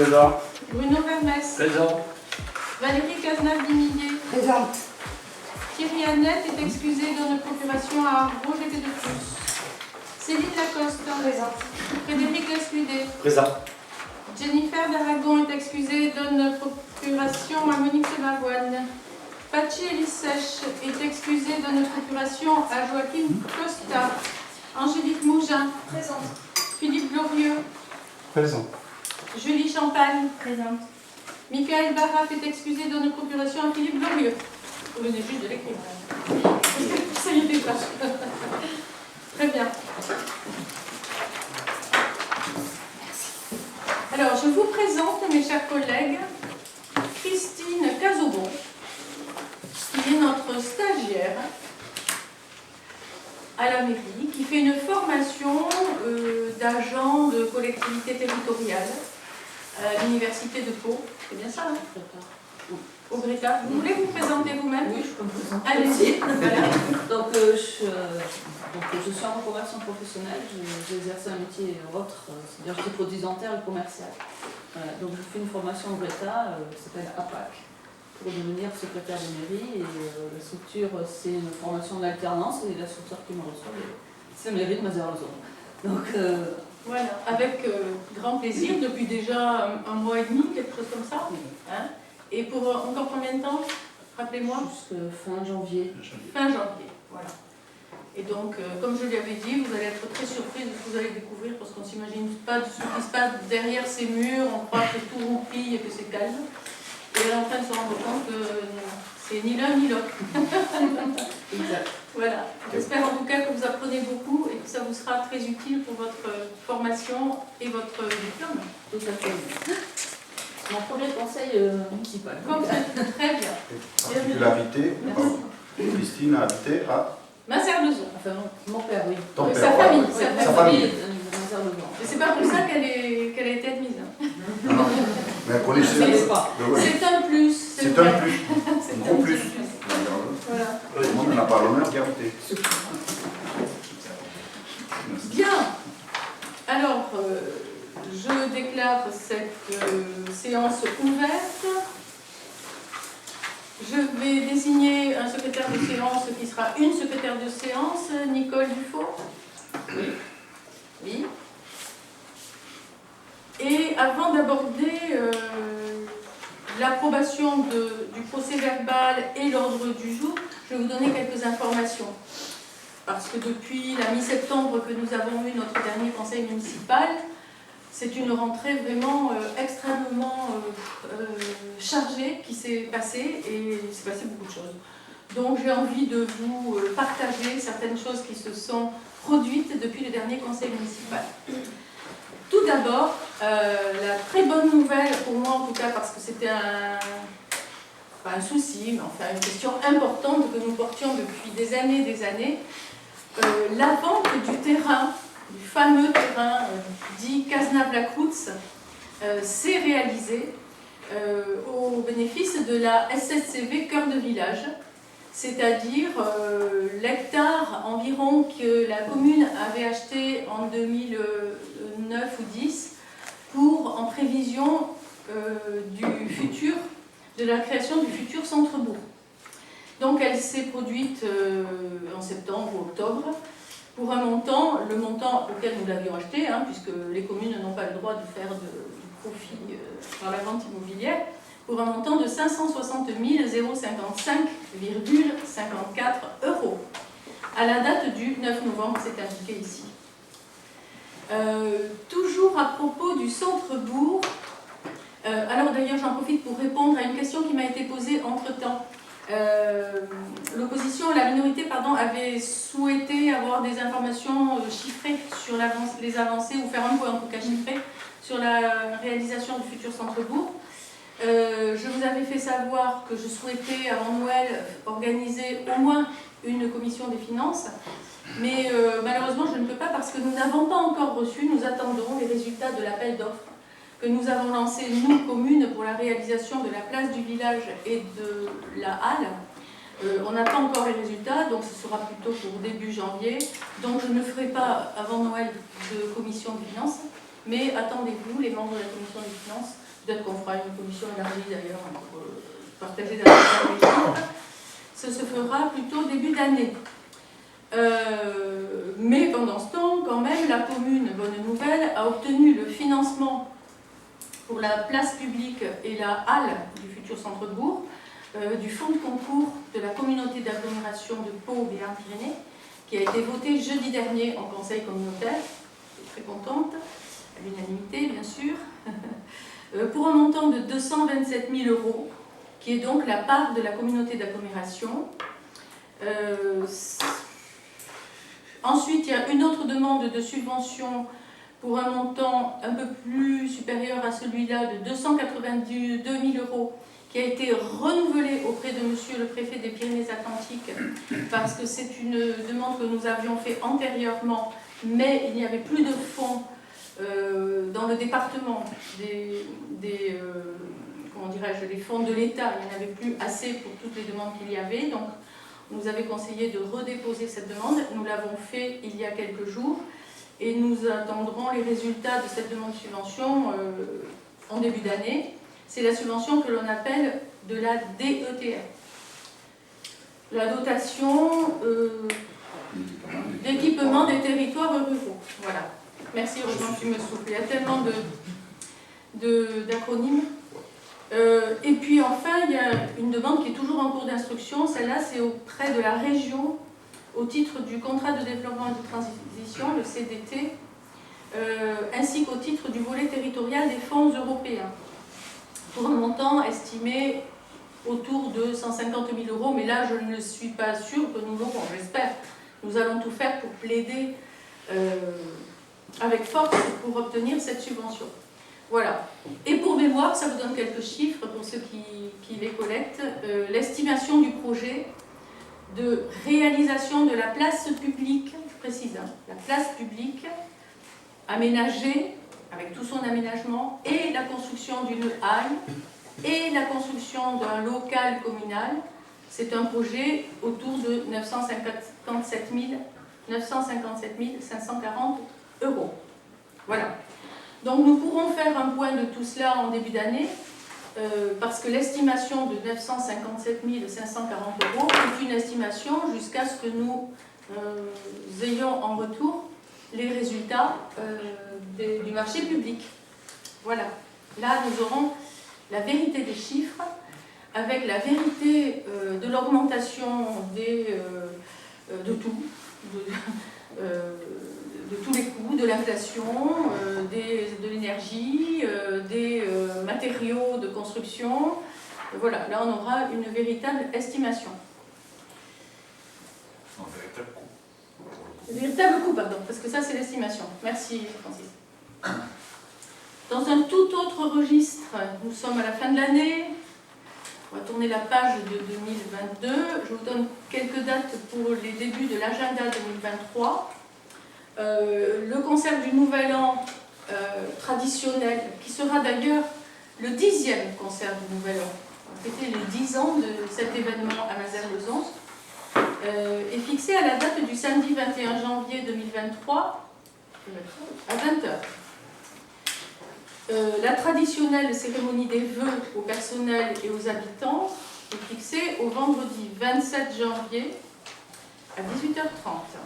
Présent. Bruno Vermès. Présent. Valérie Cazenave-Dimillier. Présente. Thierry Annette est excusé de notre procuration à Argos, j'étais de plus. Céline Lacoste. Présente. Frédéric Lesludet. Présent. Jennifer d'Aragon est excusée de notre procuration à Monique Semavoine. Pachi Elissèche est excusée de notre procuration à Joachim Costa. Angélique Mougin. Présente. Philippe Glorieux. Présent. Julie Champagne. Présente. Michael Barraff est excusé de notre procuration à Philippe Glorieux. Vous venez juste de l'écrire. Ça y est déjà. Très bien. Alors, je vous présente, mes chers collègues, Christine Cazobon, qui est notre stagiaire à la mairie, qui fait une formation d'agent de collectivité territoriale à l'université de Pau. C'est bien ça, hein? Au Greta. Vous voulez vous présenter vous-même? Oui, je peux me présenter. Allez-y. Voilà. Donc, je suis en reconversion professionnelle, j'ai exercé un métier autre, c'est-à-dire j'étais pro-dentaire et commercial. Donc, je fais une formation au Greta qui s'appelle APAC pour devenir secrétaire de mairie. Et la structure, c'est une formation d'alternance et la structure qui me reçoit, c'est la mairie de Mazères-le-Zone. Donc, Voilà, avec grand plaisir, depuis déjà un mois et demi, quelque chose comme ça. Hein? Et pour encore combien de temps? Rappelez-moi. jusqu'à fin janvier. Fin janvier, voilà. Et donc, comme je l'avais dit, vous allez être très surpris de ce que vous allez découvrir, parce qu'on ne s'imagine pas de ce qui se passe derrière ces murs, on croit que tout roupille et que c'est calme. Et elle est en train de se rendre compte que c'est ni l'un ni l'autre. Exact. Voilà. J'espère en tout cas que vous apprenez beaucoup et que ça vous sera très utile pour votre formation et votre diplôme. Tout à fait. Mon premier conseil municipal. Comme ça, très bien. Particularité, Merci. Christine a habité à Mazères-le-Zone. Enfin, mon père, oui. ton Oui, père. sa famille. Oui, Sa famille. Et c'est pas pour ça qu'elle a été admise. Hein. Non, non. Mais elle connaissait. Je ne sais pas. C'est un plus. C'est un vrai. plus. C'est Un gros plus. Voilà. Tout le monde n'a pas l'honneur d'y habiter. Bien. Alors, je déclare cette séance ouverte. Je vais désigner un secrétaire de séance qui sera une secrétaire de séance, Nicole Dufault. Oui. Et avant d'aborder l'approbation du procès verbal et l'ordre du jour, je vais vous donner quelques informations. Parce que depuis la mi-septembre que nous avons eu notre dernier conseil municipal, c'est une rentrée vraiment extrêmement chargée qui s'est passée, et il s'est passé beaucoup de choses. Donc j'ai envie de vous partager certaines choses qui se sont produites depuis le dernier conseil municipal. Tout d'abord, la très bonne nouvelle, pour moi en tout cas, parce que c'était pas un souci, mais enfin une question importante que nous portions depuis des années, la vente du terrain, du fameux terrain dit Cazenave-la-Croutz, s'est réalisée au bénéfice de la SSCV Cœur de Village, c'est-à-dire l'hectare environ que la commune avait acheté en 2009 ou 10 en prévision de la création du futur centre-bourg. Donc elle s'est produite en septembre ou octobre pour un montant, le montant auquel nous l'avions acheté, hein, puisque les communes n'ont pas le droit de faire du profit par la vente immobilière, pour un montant de 560 055,54 €, à la date du 9 novembre, c'est indiqué ici. Toujours à propos du centre-bourg, alors d'ailleurs j'en profite pour répondre à une question qui m'a été posée entre-temps. L'opposition, la minorité, pardon, avait souhaité avoir des informations chiffrées sur les avancées, ou faire un point en tout cas chiffré, sur la réalisation du futur centre-bourg. Je vous avais fait savoir que je souhaitais, avant Noël, organiser au moins une commission des finances, mais malheureusement je ne peux pas parce que nous n'avons pas encore reçu, nous attendons les résultats de l'appel d'offres que nous avons lancé, nous, communes, pour la réalisation de la place du village et de la halle. On n'a pas encore les résultats, donc ce sera plutôt pour début janvier. Donc je ne ferai pas avant Noël de commission des finances, mais attendez-vous, les membres de la commission des finances, peut-être qu'on fera une commission élargie d'ailleurs pour partager davantage les chiffres. Ce se fera plutôt début d'année. Mais pendant ce temps, quand même, la commune, bonne nouvelle, a obtenu le financement pour la place publique et la halle du futur centre-bourg du fonds de concours de la communauté d'agglomération de Pau Béarn-Pyrénées, qui a été voté jeudi dernier en conseil communautaire. Je suis très contente, à l'unanimité bien sûr, pour un montant de 227 000 €, qui est donc la part de la communauté d'agglomération. Ensuite, il y a une autre demande de subvention pour un montant un peu plus supérieur à celui-là de 282 000 € qui a été renouvelé auprès de monsieur le préfet des Pyrénées-Atlantiques parce que c'est une demande que nous avions fait antérieurement, mais il n'y avait plus de fonds dans le département comment dirais-je, les fonds de l'État. Il n'y en avait plus assez pour toutes les demandes qu'il y avait, donc on nous avait conseillé de redéposer cette demande. Nous l'avons fait il y a quelques jours et nous attendrons les résultats de cette demande de subvention en début d'année. C'est la subvention que l'on appelle de la DETR. La dotation d'équipement des territoires ruraux. Voilà. Merci, heureusement que tu me souffles. Il y a tellement d'acronymes. Et puis enfin, il y a une demande qui est toujours en cours d'instruction. Celle-là, c'est auprès de la région, au titre du contrat de développement et de transition, le CDT, ainsi qu'au titre du volet territorial des fonds européens, pour un montant estimé autour de 150 000 €. Mais là, je ne suis pas sûre que nous l'aurons, j'espère. Nous allons tout faire pour plaider avec force pour obtenir cette subvention. Voilà. Et pour mémoire, ça vous donne quelques chiffres pour ceux qui les collectent. L'estimation du projet de réalisation de la place publique, je précise, hein, la place publique aménagée, avec tout son aménagement, et la construction d'une halle, et la construction d'un local communal, c'est un projet autour de 957 540 €. Voilà. Donc nous pourrons faire un point de tout cela en début d'année, parce que l'estimation de 957 540 € est une estimation jusqu'à ce que nous ayons en retour les résultats du marché public. Voilà. Là, nous aurons la vérité des chiffres, avec la vérité de l'augmentation de tout, de tous les coûts, de l'inflation, de l'énergie, des matériaux de construction. Voilà, là on aura une véritable estimation. Un véritable coût. Véritable coût, pardon, parce que ça c'est l'estimation. Merci Francis. Dans un tout autre registre, nous sommes à la fin de l'année. On va tourner la page de 2022. Je vous donne quelques dates pour les débuts de l'agenda 2023. Le concert du Nouvel An traditionnel, qui sera d'ailleurs le 10e concert du Nouvel An. On va fêter les 10 ans de cet événement à Mazères-Lezons, est fixé à la date du samedi 21 janvier 2023 à 20h. La traditionnelle cérémonie des vœux au personnel et aux habitants est fixée au vendredi 27 janvier à 18h30.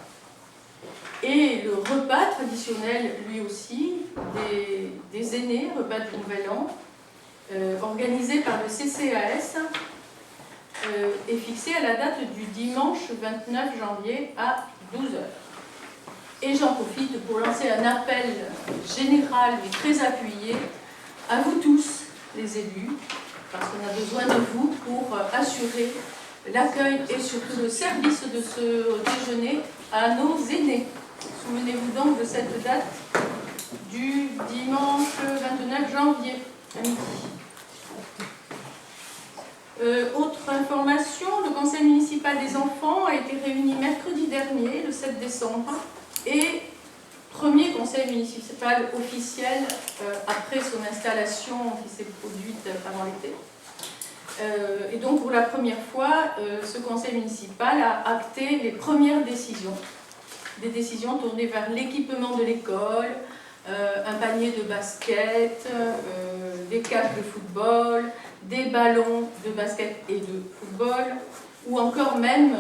Et le repas traditionnel, lui aussi, des aînés, repas du Nouvel An, organisé par le CCAS, est fixé à la date du dimanche 29 janvier à 12h. Et j'en profite pour lancer un appel général mais très appuyé à vous tous, les élus, parce qu'on a besoin de vous pour assurer l'accueil et surtout le service de ce déjeuner à nos aînés. Souvenez-vous donc de cette date du dimanche 29 janvier à midi. Autre information, le conseil municipal des enfants a été réuni mercredi dernier, le 7 décembre, et premier conseil municipal officiel après son installation qui s'est produite avant l'été. Et donc pour la première fois, ce conseil municipal a acté les premières décisions. Des décisions tournées vers l'équipement de l'école, un panier de basket, des cages de football, des ballons de basket et de football, ou encore même,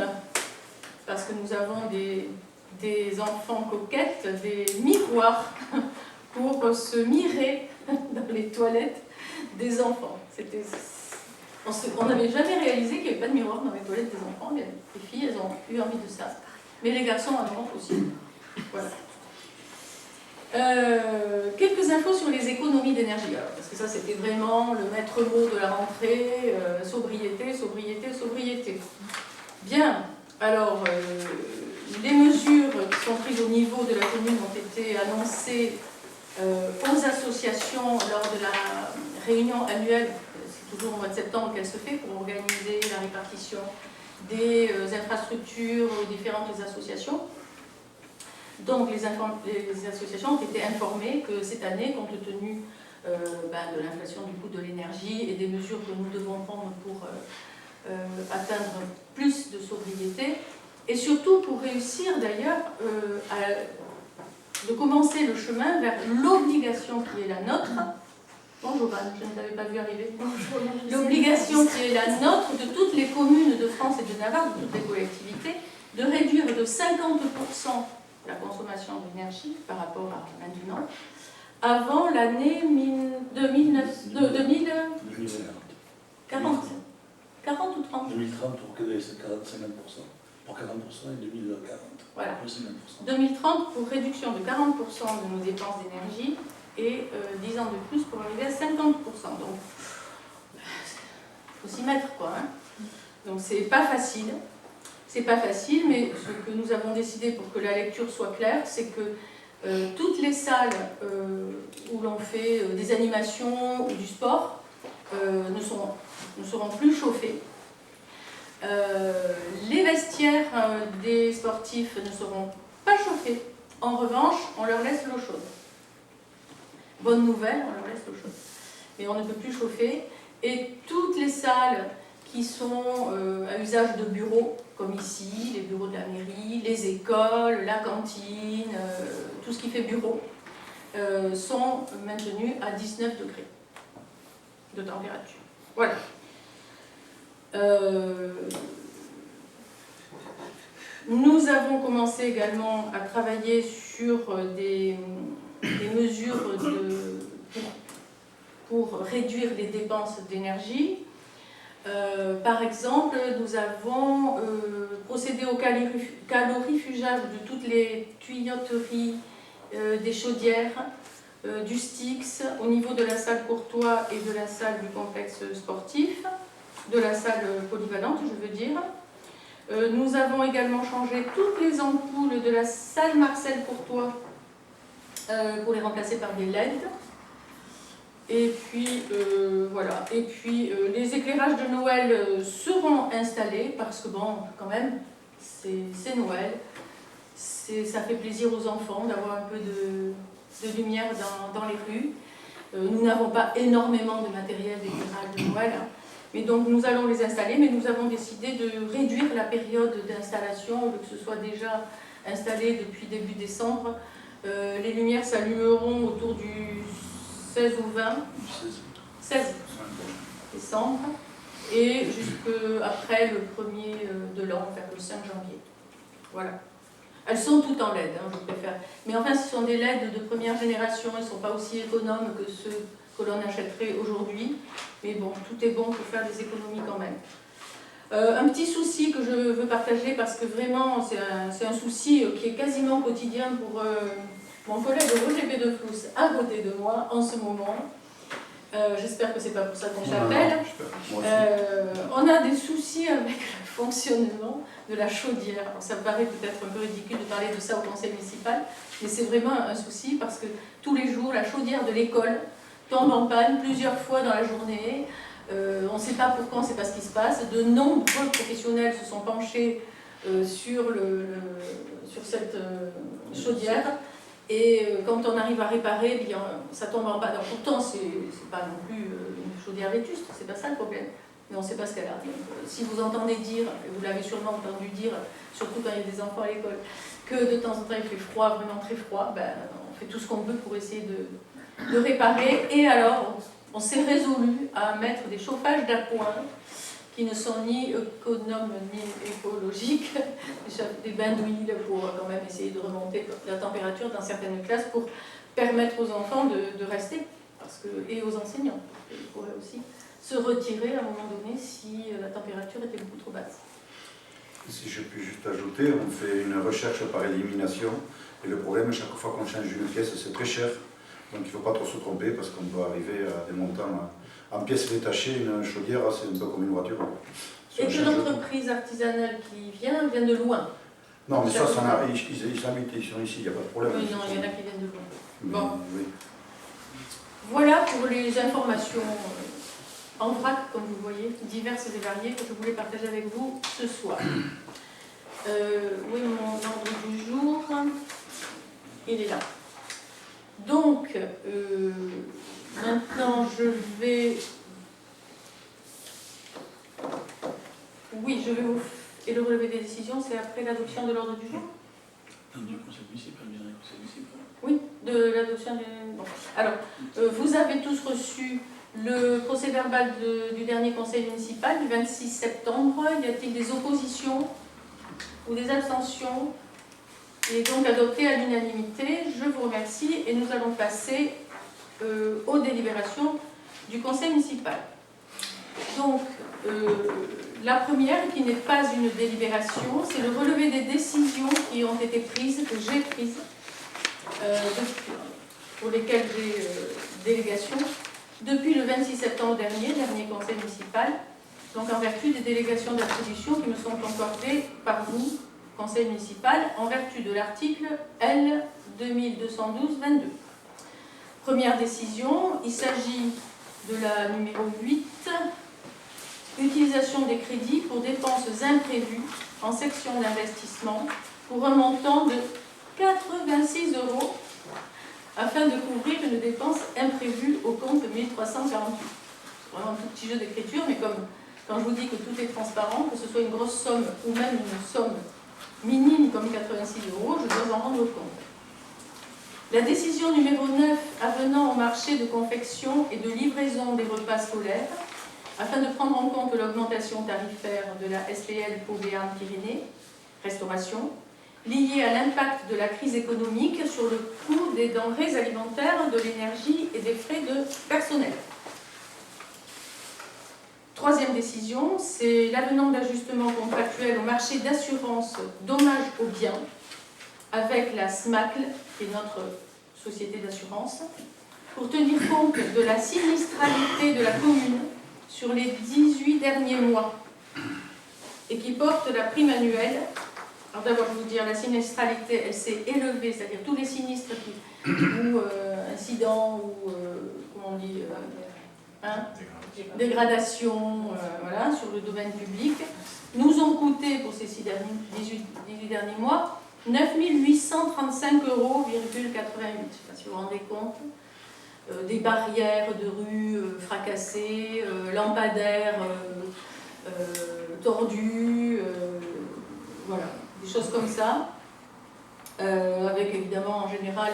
parce que nous avons des enfants coquettes, des miroirs pour se mirer dans les toilettes des enfants. On n'avait jamais réalisé qu'il n'y avait pas de miroir dans les toilettes des enfants. Les filles, elles ont eu envie de ça. Mais les garçons en ont aussi. Voilà. Quelques infos sur les économies d'énergie. Parce que ça, c'était vraiment le maître mot de la rentrée. Sobriété, sobriété, sobriété. Bien. Alors, les mesures qui sont prises au niveau de la commune ont été annoncées aux associations lors de la réunion annuelle, c'est toujours au mois de septembre qu'elle se fait, pour organiser la répartition des infrastructures aux différentes associations. Donc les associations ont été informées que cette année, compte tenu de l'inflation du coût de l'énergie et des mesures que nous devons prendre pour atteindre plus de sobriété, et surtout pour réussir d'ailleurs de commencer le chemin vers l'obligation qui est la nôtre. Bonjour Anne, je ne t'avais pas vu arriver. L'obligation qui est la nôtre de toutes les communes de France et de Navarre, de toutes les collectivités, de réduire de 50% la consommation d'énergie par rapport à maintenant, avant l'année 2040. 40 ou 30 2030 pour que les 50%, pour 40% et 2040 voilà. pour 50%. 2030 pour réduction de 40% de nos dépenses d'énergie et 10 ans de plus pour arriver à 50%. Donc, il faut s'y mettre, quoi. Hein. Donc, c'est pas facile. C'est pas facile, mais ce que nous avons décidé pour que la lecture soit claire, c'est que toutes les salles où l'on fait des animations ou du sport ne seront plus chauffées. Les vestiaires des sportifs ne seront pas chauffés. En revanche, on leur laisse l'eau chaude. Bonne nouvelle, on leur laisse l'eau chaude. Mais on ne peut plus chauffer. Et toutes les salles qui sont à usage de bureaux, comme ici, les bureaux de la mairie, les écoles, la cantine, tout ce qui fait bureau, sont maintenus à 19 degrés de température. Voilà. Nous avons commencé également à travailler sur des mesures pour réduire les dépenses d'énergie. Par exemple, nous avons procédé au calorifugage de toutes les tuyauteries, des chaudières, du Styx, au niveau de la salle Courtois et de la salle du complexe sportif, de la salle polyvalente, je veux dire. Nous avons également changé toutes les ampoules de la salle Marcel Courtois pour les remplacer par des LED. Et puis, voilà. Et puis, les éclairages de Noël seront installés parce que, bon, quand même, c'est Noël. Ça fait plaisir aux enfants d'avoir un peu de lumière dans les rues. Nous n'avons pas énormément de matériel d'éclairage de Noël, hein. Mais donc, nous allons les installer, mais nous avons décidé de réduire la période d'installation, que ce soit déjà installé depuis début décembre. Les lumières s'allumeront autour du 16 ou 20, 16 décembre, et jusqu'après le 1er de l'an, vers le 5 janvier. Voilà. Elles sont toutes en LED, hein, je préfère. Mais enfin, ce sont des LED de première génération, ils ne sont pas aussi économes que ceux que l'on achèterait aujourd'hui. Mais bon, tout est bon pour faire des économies quand même. Un petit souci que je veux partager, parce que vraiment, c'est un souci qui est quasiment quotidien pour mon collègue Roger Bédeflous à côté de moi en ce moment. J'espère que c'est pas pour ça qu'on s'appelle. On a des soucis avec le fonctionnement de la chaudière. Alors, ça me paraît peut-être un peu ridicule de parler de ça au conseil municipal, mais c'est vraiment un souci parce que tous les jours, la chaudière de l'école tombe en panne plusieurs fois dans la journée. On ne sait pas pourquoi, on ne sait pas ce qui se passe. De nombreux professionnels se sont penchés sur cette chaudière. Et quand on arrive à réparer, bien, ça tombe en panne. Alors, pourtant, c'est pas non plus une chaudière vétuste, c'est pas ça le problème. Mais on ne sait pas ce qu'elle a. Donc, si vous entendez dire, et vous l'avez sûrement entendu dire, surtout quand il y a des enfants à l'école, que de temps en temps il fait froid, vraiment très froid, ben, on fait tout ce qu'on peut pour essayer de réparer. Et alors, on s'est résolu à mettre des chauffages d'appoint qui ne sont ni économes ni écologiques, des bains d'huile pour quand même essayer de remonter la température dans certaines classes pour permettre aux enfants de rester, et aux enseignants. Ils pourraient aussi se retirer à un moment donné si la température était beaucoup trop basse. Si je puis juste ajouter, on fait une recherche par élimination et le problème, chaque fois qu'on change une pièce, c'est très cher. Donc il ne faut pas trop se tromper parce qu'on peut arriver à des montants en pièces détachées. Une chaudière, c'est un peu comme une voiture. Et que l'entreprise artisanale qui vient de loin. Non, mais ça arrive, ils habitent, ils sont ici, il n'y a pas de problème. Oui, non, il y en a qui viennent de loin. Bon. Oui. Voilà pour les informations en vrac, comme vous voyez, diverses et variées, que je voulais partager avec vous ce soir. Oui, mon ordre du jour, il est là. Donc, maintenant, je vais... Oui, je vais vous... Et le relevé des décisions, c'est après l'adoption de l'ordre du jour? Du conseil municipal, bien du conseil municipal. Oui, de l'adoption du... Bon. Alors, vous avez tous reçu le procès-verbal du dernier conseil municipal du 26 septembre. Y a-t-il des oppositions ou des abstentions? Il est donc adopté à l'unanimité. Je vous remercie et nous allons passer aux délibérations du conseil municipal. Donc, la première, qui n'est pas une délibération, c'est le relevé des décisions qui ont été prises, que j'ai prises, pour lesquelles j'ai délégation, depuis le 26 septembre dernier conseil municipal, donc en vertu des délégations d'attribution qui me sont accordées par vous, conseil municipal, en vertu de l'article L 2212-22. Première décision, il s'agit de la numéro 8, utilisation des crédits pour dépenses imprévues en section d'investissement pour un montant de 86 € afin de couvrir une dépense imprévue au compte 1348. C'est vraiment un tout petit jeu d'écriture, mais comme quand je vous dis que tout est transparent, que ce soit une grosse somme ou même une somme minime comme 86 €, je dois en rendre compte. La décision numéro 9 avenant au marché de confection et de livraison des repas scolaires afin de prendre en compte l'augmentation tarifaire de la SPL Pau Béarn Pyrénées, restauration, liée à l'impact de la crise économique sur le coût des denrées alimentaires, de l'énergie et des frais de personnel. Troisième décision, c'est l'avenant d'ajustement contractuel au marché d'assurance dommages aux biens avec la SMACL, qui est notre société d'assurance, pour tenir compte de la sinistralité de la commune sur les 18 derniers mois et qui porte la prime annuelle. Alors d'abord, je vais vous dire, la sinistralité, elle s'est élevée, c'est-à-dire tous les sinistres ou incidents ou, comment on dit, dégradation, voilà, sur le domaine public, nous ont coûté pour ces 18 derniers mois 9 835,88 €. Je ne sais pas si vous vous rendez compte. Des barrières de rue fracassées, lampadaires tordus, voilà, des choses comme ça, avec évidemment en général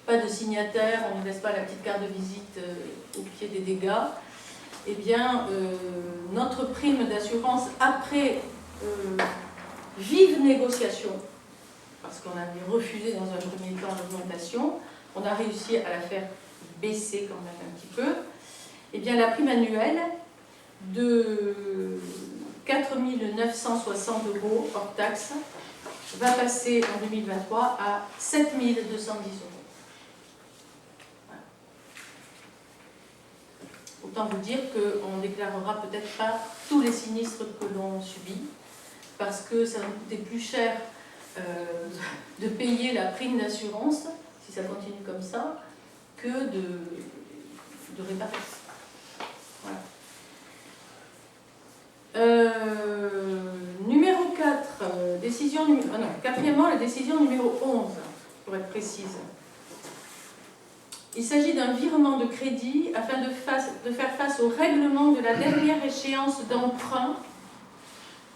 pas de signataire, on ne laisse pas la petite carte de visite au pied des dégâts. Eh bien, notre prime d'assurance, après vive négociation, parce qu'on avait refusé dans un premier temps l'augmentation, on a réussi à la faire baisser quand même un petit peu, eh bien la prime annuelle de 4 960 € hors taxe va passer en 2023 à 7 210 €. Voilà. Autant vous dire qu'on ne déclarera peut-être pas tous les sinistres que l'on subit, parce que ça va nous coûter plus cher de payer la prime d'assurance, si ça continue comme ça, que de réparer. Voilà. Numéro 4, quatrièmement, la décision numéro 11, pour être précise. Il s'agit d'un virement de crédit afin de faire face au règlement de la dernière échéance d'emprunt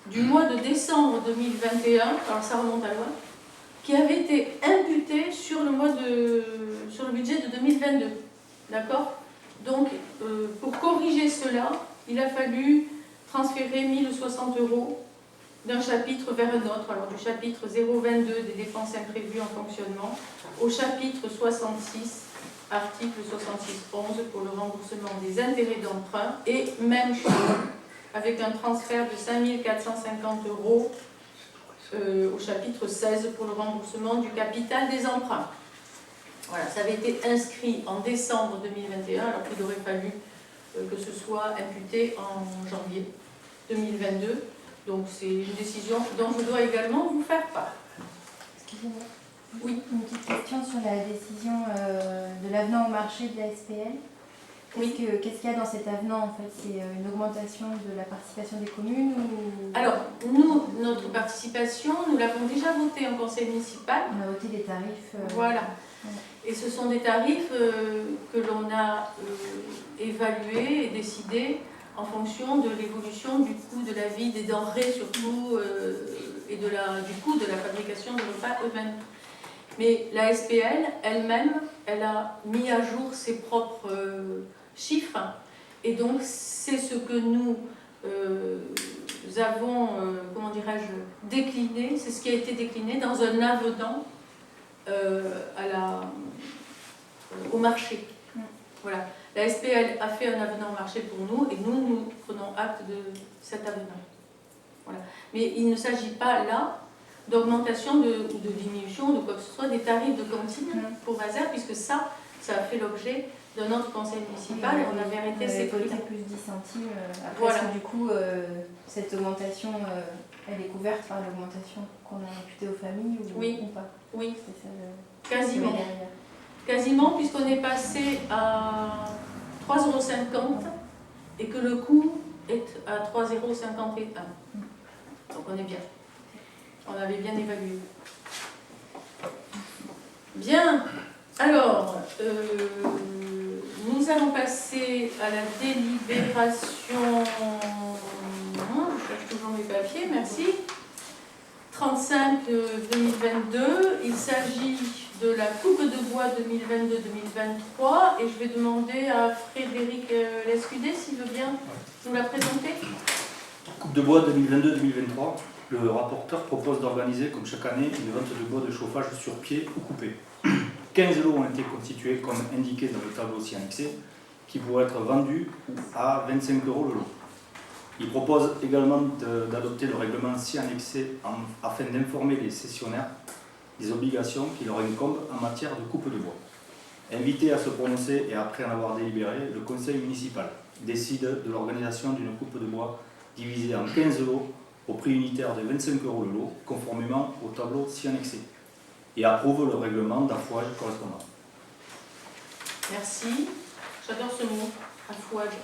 du mois de décembre 2021, alors ça remonte à loin, qui avait été imputé sur le budget de 2022. D'accord? Donc, pour corriger cela, il a fallu transférer 1060 € d'un chapitre vers un autre, alors du chapitre 022 des dépenses imprévues en fonctionnement au chapitre 66, article 66.11 pour le remboursement des intérêts d'emprunt, et même chose, avec un transfert de 5 450 € au chapitre 16 pour le remboursement du capital des emprunts. Voilà, ça avait été inscrit en décembre 2021, alors qu'il aurait fallu que ce soit imputé en janvier 2022. Donc c'est une décision dont je dois également vous faire part. Excusez-moi. Oui. Une petite question sur la décision de l'avenant au marché de la SPL. Qu'est-ce qu'il y a dans cet avenant en fait? C'est une augmentation de la participation des communes ou... Alors, nous, notre participation, nous l'avons déjà votée en conseil municipal. On a voté des tarifs. Voilà. Et ce sont des tarifs que l'on a évalués et décidés en fonction de l'évolution du coût de la vie, des denrées surtout, et du coût de la fabrication de repas eux-mêmes. Mais la SPL elle-même, elle a mis à jour ses propres chiffres, et donc c'est ce que nous avons, comment dirais-je, décliné, c'est ce qui a été décliné dans un avenant au marché. Voilà. La SPL a fait un avenant au marché pour nous, et nous prenons acte de cet avenant. Voilà. Mais il ne s'agit pas là d'augmentation ou de diminution de quoi que ce soit des tarifs de cantine pour Vazer, puisque ça a fait l'objet de notre conseil municipal, et on avait arrêté ces prix. Plus 10 centimes. Après, Voilà. est-ce que, du coup, cette augmentation, elle est couverte par l'augmentation qu'on a imputée aux familles ou pas? Oui, C'est ça, quasiment. Quasiment, puisqu'on est passé à 3,50 € et que le coût est à 3,51 €. Donc on est bien. On avait bien évalué. Bien. Alors, nous allons passer à la délibération. Je cherche toujours mes papiers, merci. 35/2022. Il s'agit de la coupe de bois 2022-2023, et je vais demander à Frédéric Lescudé s'il veut bien nous la présenter. Coupe de bois 2022-2023. Le rapporteur propose d'organiser, comme chaque année, une vente de bois de chauffage sur pied ou coupé. 15 lots ont été constitués, comme indiqué dans le tableau ci annexé, qui pourraient être vendus à 25 € le lot. Il propose également d'adopter le règlement ci annexé afin d'informer les cessionnaires des obligations qui leur incombent en matière de coupe de bois. Invité à se prononcer et après en avoir délibéré, le conseil municipal décide de l'organisation d'une coupe de bois divisée en 15 lots au prix unitaire de 25 € le lot, conformément au tableau ci annexé, et approuve le règlement d'affouage correspondant. Merci. J'adore ce mot, affouage.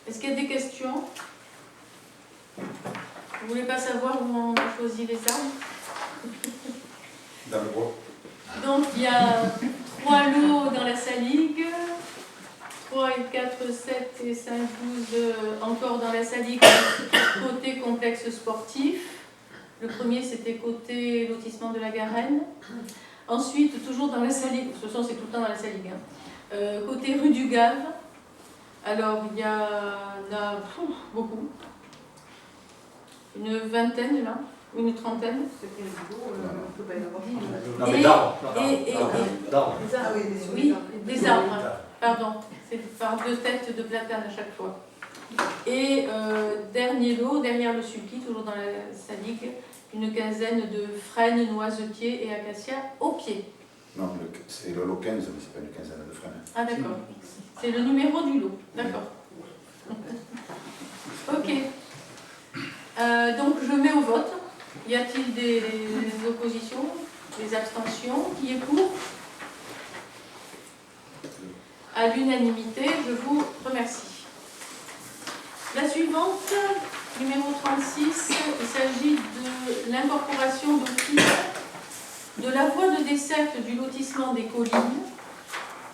Est-ce qu'il y a des questions? Vous voulez pas savoir où on a choisi les arbres? Dans le bois. Donc il y a 3 lots dans la Saligue, 3 et 4, 7 et 5, 12 encore dans la Saligue, côté complexe sportif. Le premier c'était côté lotissement de la Garenne. Ensuite, toujours dans la Saligue, de toute façon c'est tout le temps dans la Saligue, côté rue du Gave. Alors il y en a beaucoup, une vingtaine là, une trentaine. On peut pas y avoir dit. Non, mais d'arbres. D'arbres. Oui, des arbres, pardon, c'est par 2 têtes de platane à chaque fois. Et dernier lot, derrière le sulky, toujours dans la Saligue, une quinzaine de frênes, noisetiers et acacias au pied. Non, c'est le lot 15, mais c'est pas une quinzaine de frênes. Ah d'accord, c'est le numéro du lot, d'accord. Ok. Donc je mets au vote. Y a-t-il des oppositions, des abstentions? Qui est pour? À l'unanimité, je vous remercie. La suivante, numéro 36, il s'agit de l'incorporation d'office de la voie de desserte du lotissement des collines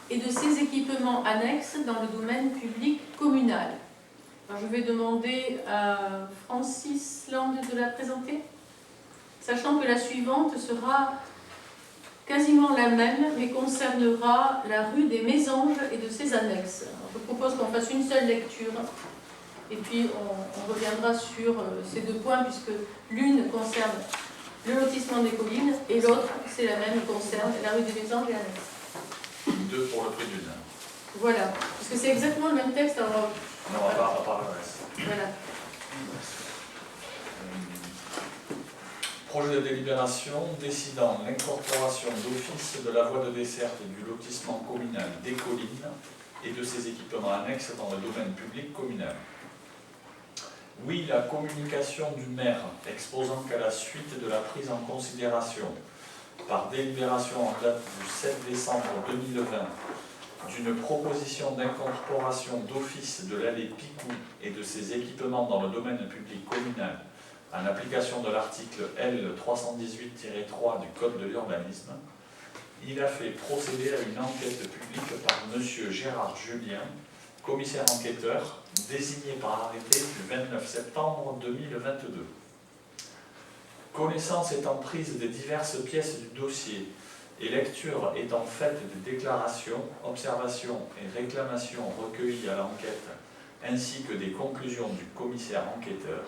et de ses équipements annexes dans le domaine public communal. Alors, je vais demander à Francis Land de la présenter, sachant que la suivante sera quasiment la même, mais concernera la rue des Mésanges et de ses annexes. Alors, je propose qu'on fasse une seule lecture, et puis on reviendra sur ces deux points, puisque l'une concerne le lotissement des collines, et l'autre, c'est la même, concerne la rue des Mésanges et l'annexe. Deux pour le prix d'une. Voilà, parce que c'est exactement le même texte. Alors, On va pas le reste. voilà. Projet de délibération décidant l'incorporation d'office de la voie de desserte et du lotissement communal des collines et de ses équipements annexes dans le domaine public communal. Oui, la communication du maire exposant qu'à la suite de la prise en considération par délibération en date du 7 décembre 2020 d'une proposition d'incorporation d'office de l'allée Picou et de ses équipements dans le domaine public communal en application de l'article L 318-3 du Code de l'urbanisme, il a fait procéder à une enquête publique par M. Gérard Julien, commissaire enquêteur, désigné par arrêté du 29 septembre 2022. Connaissance étant prise des diverses pièces du dossier et lecture étant faite des déclarations, observations et réclamations recueillies à l'enquête, ainsi que des conclusions du commissaire enquêteur,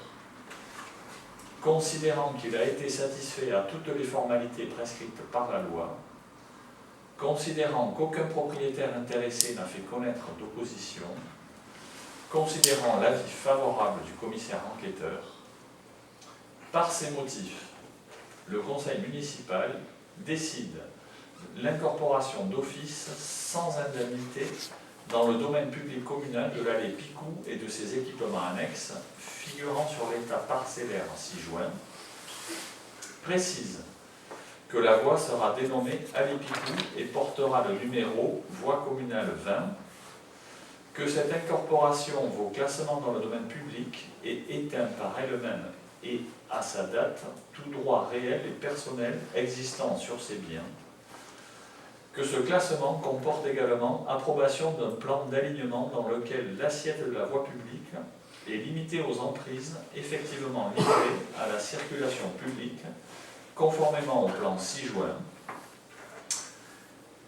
considérant qu'il a été satisfait à toutes les formalités prescrites par la loi, considérant qu'aucun propriétaire intéressé n'a fait connaître d'opposition, considérant l'avis favorable du commissaire enquêteur, par ces motifs, le conseil municipal décide l'incorporation d'office sans indemnité dans le domaine public communal de l'allée Picou et de ses équipements annexes figurant sur l'état parcellaire 6 juin, précise que la voie sera dénommée allée Picou et portera le numéro voie communale 20, que cette incorporation vaut classement dans le domaine public et éteint par elle-même et à sa date tout droit réel et personnel existant sur ces biens, que ce classement comporte également approbation d'un plan d'alignement dans lequel l'assiette de la voie publique est limitée aux emprises effectivement livrées à la circulation publique, conformément au plan 6 juin.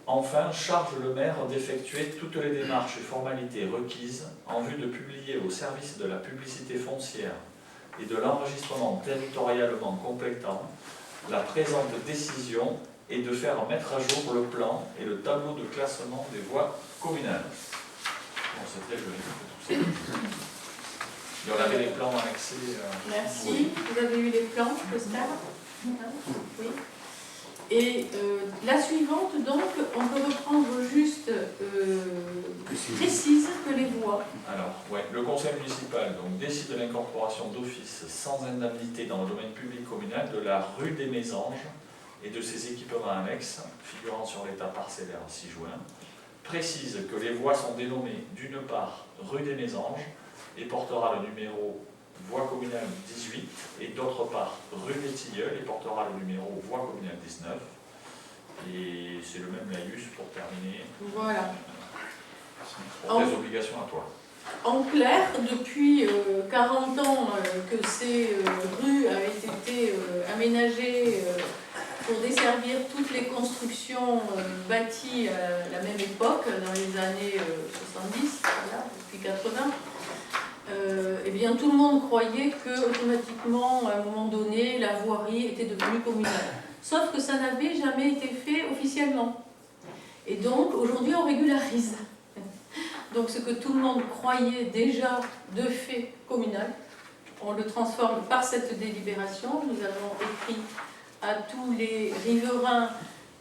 Enfin, charge le maire d'effectuer toutes les démarches et formalités requises en vue de publier au service de la publicité foncière et de l'enregistrement territorialement complétant la présente décision et de faire mettre à jour le plan et le tableau de classement des voies communales. Bon, c'était joli, tout ça. Il y en avait les plans annexés. Merci. Oui. Vous avez eu les plans, j'espère. Oui. Et la suivante, donc, on peut reprendre juste précise que les voies. Alors, ouais, le conseil municipal donc, décide de l'incorporation d'office sans indemnité dans le domaine public communal de la rue des Mésanges et de ses équipements annexes, figurant sur l'état parcellaire 6 juin, précise que les voies sont dénommées d'une part rue des Mésanges et portera le numéro voie communale 18 et d'autre part rue des Tilleuls et portera le numéro voie communale 19. Et c'est le même laïus pour terminer. Voilà. Pour tes obligations à toi. En clair, depuis 40 ans que ces rues avaient été aménagées pour desservir toutes les constructions bâties à la même époque, dans les années 70, voilà, depuis 80, eh bien, tout le monde croyait que automatiquement, à un moment donné, la voirie était devenue communale. Sauf que ça n'avait jamais été fait officiellement. Et donc, aujourd'hui, on régularise. Donc, ce que tout le monde croyait déjà de fait communal, on le transforme par cette délibération. Nous avons écrit à tous les riverains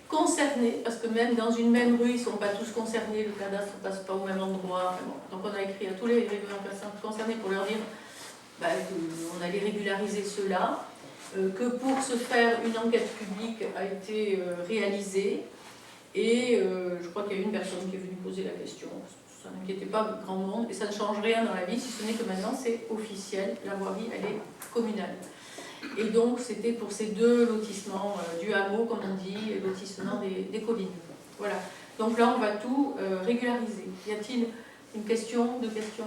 concernés, parce que même dans une même rue, ils ne sont pas tous concernés, le cadastre ne passe pas au même endroit. Donc, on a écrit à tous les riverains concernés pour leur dire qu'on allait régulariser cela, que pour ce faire, une enquête publique a été réalisée. Et je crois qu'il y a une personne qui est venue poser la question. Ça n'inquiétait pas grand monde et ça ne change rien dans la vie, si ce n'est que maintenant c'est officiel, la voirie elle est communale. Et donc c'était pour ces deux lotissements du hameau, comme on dit, et lotissement des collines. Voilà. Donc là on va tout régulariser. Y a-t-il une question, deux questions?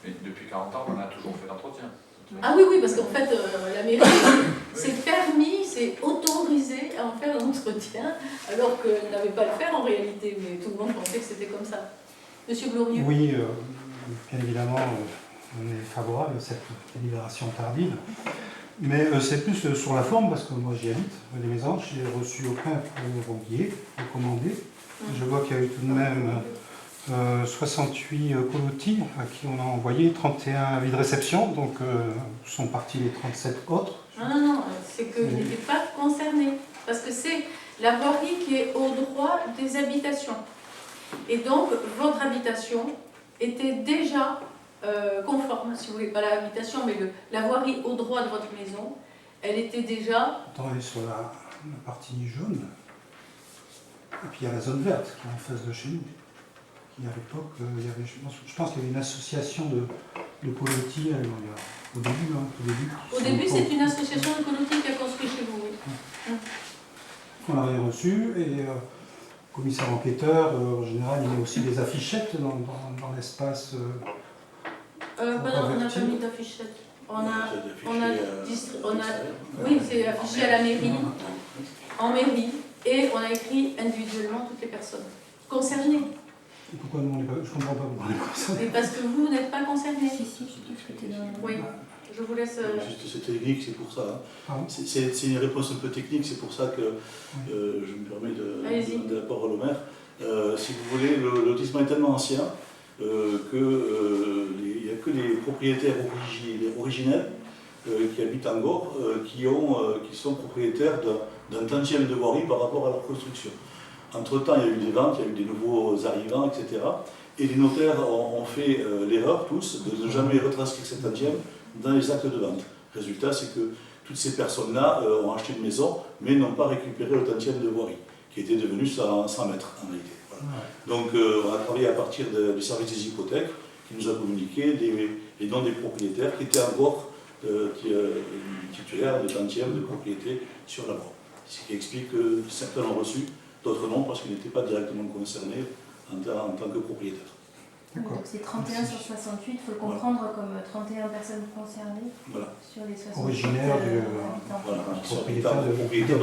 Mais depuis 40 ans, on a toujours fait l'entretien. Ah oui, oui, parce qu'en fait la mairie, c'est permis s'est autorisée à en faire l'entretien, alors qu'elle n'avait pas à le faire en réalité, mais tout le monde pensait que c'était comme ça. Monsieur Glorieux? Oui, bien évidemment, on est favorable à cette délibération tardive. Mais c'est plus sur la forme, parce que moi j'y habite, les Mésanges, j'ai reçu aucun billet recommandé. Je vois qu'il y a eu tout de même 68 colotis à qui on a envoyé 31 avis de réception, donc sont partis les 37 autres. Non, c'est qu'ils n'étaient pas concernés, parce que c'est la voirie qui est au droit des habitations. Et donc, votre habitation était déjà conforme, si vous voulez, pas l'habitation, mais la voirie au droit de votre maison, elle était déjà... Attendez, sur la partie jaune, et puis il y a la zone verte qui est en face de chez nous. Qui à l'époque, je pense qu'il y avait une association de colotis au début. Au début, c'est une association de colotis qui a construit chez vous, oui. On n'a rien reçu, et le commissaire enquêteur, en général, il met aussi des affichettes dans l'espace. Non, on n'a pas mis d'affichette. Oui, c'est affiché à la mairie, en mairie, et on a écrit individuellement toutes les personnes concernées. Et pourquoi nous, je ne comprends pas pourquoi on est concernés. Mais parce que vous n'êtes pas concernés. Si, je discutais dans la... Oui, je vous laisse... Juste, c'est technique, c'est pour ça. Ah bon. C'est une réponse un peu technique, c'est pour ça que je me permets de demander la parole au maire. Si vous voulez, le lotissement est tellement ancien qu'il n'y a que les propriétaires originels qui habitent en Gore qui sont propriétaires d'un tantième de voirie par rapport à leur construction. Entre-temps, il y a eu des ventes, il y a eu des nouveaux arrivants, etc. Et les notaires ont fait l'erreur, tous, de ne jamais retranscrire cet tantième dans les actes de vente. Résultat, c'est que toutes ces personnes-là ont acheté une maison, mais n'ont pas récupéré le tantième de voirie, qui était devenu 100 mètres en réalité. Voilà. Donc on a travaillé à partir du service des hypothèques, qui nous a communiqué les noms des propriétaires qui étaient encore titulaires de tantième de propriété sur la voie. Ce qui explique que certains l'ont reçu, d'autres non, parce qu'ils n'étaient pas directement concernés en tant que propriétaires. Donc c'est 31 sur 68, il faut le comprendre comme 31 personnes concernées sur les 68 originaires propriétaires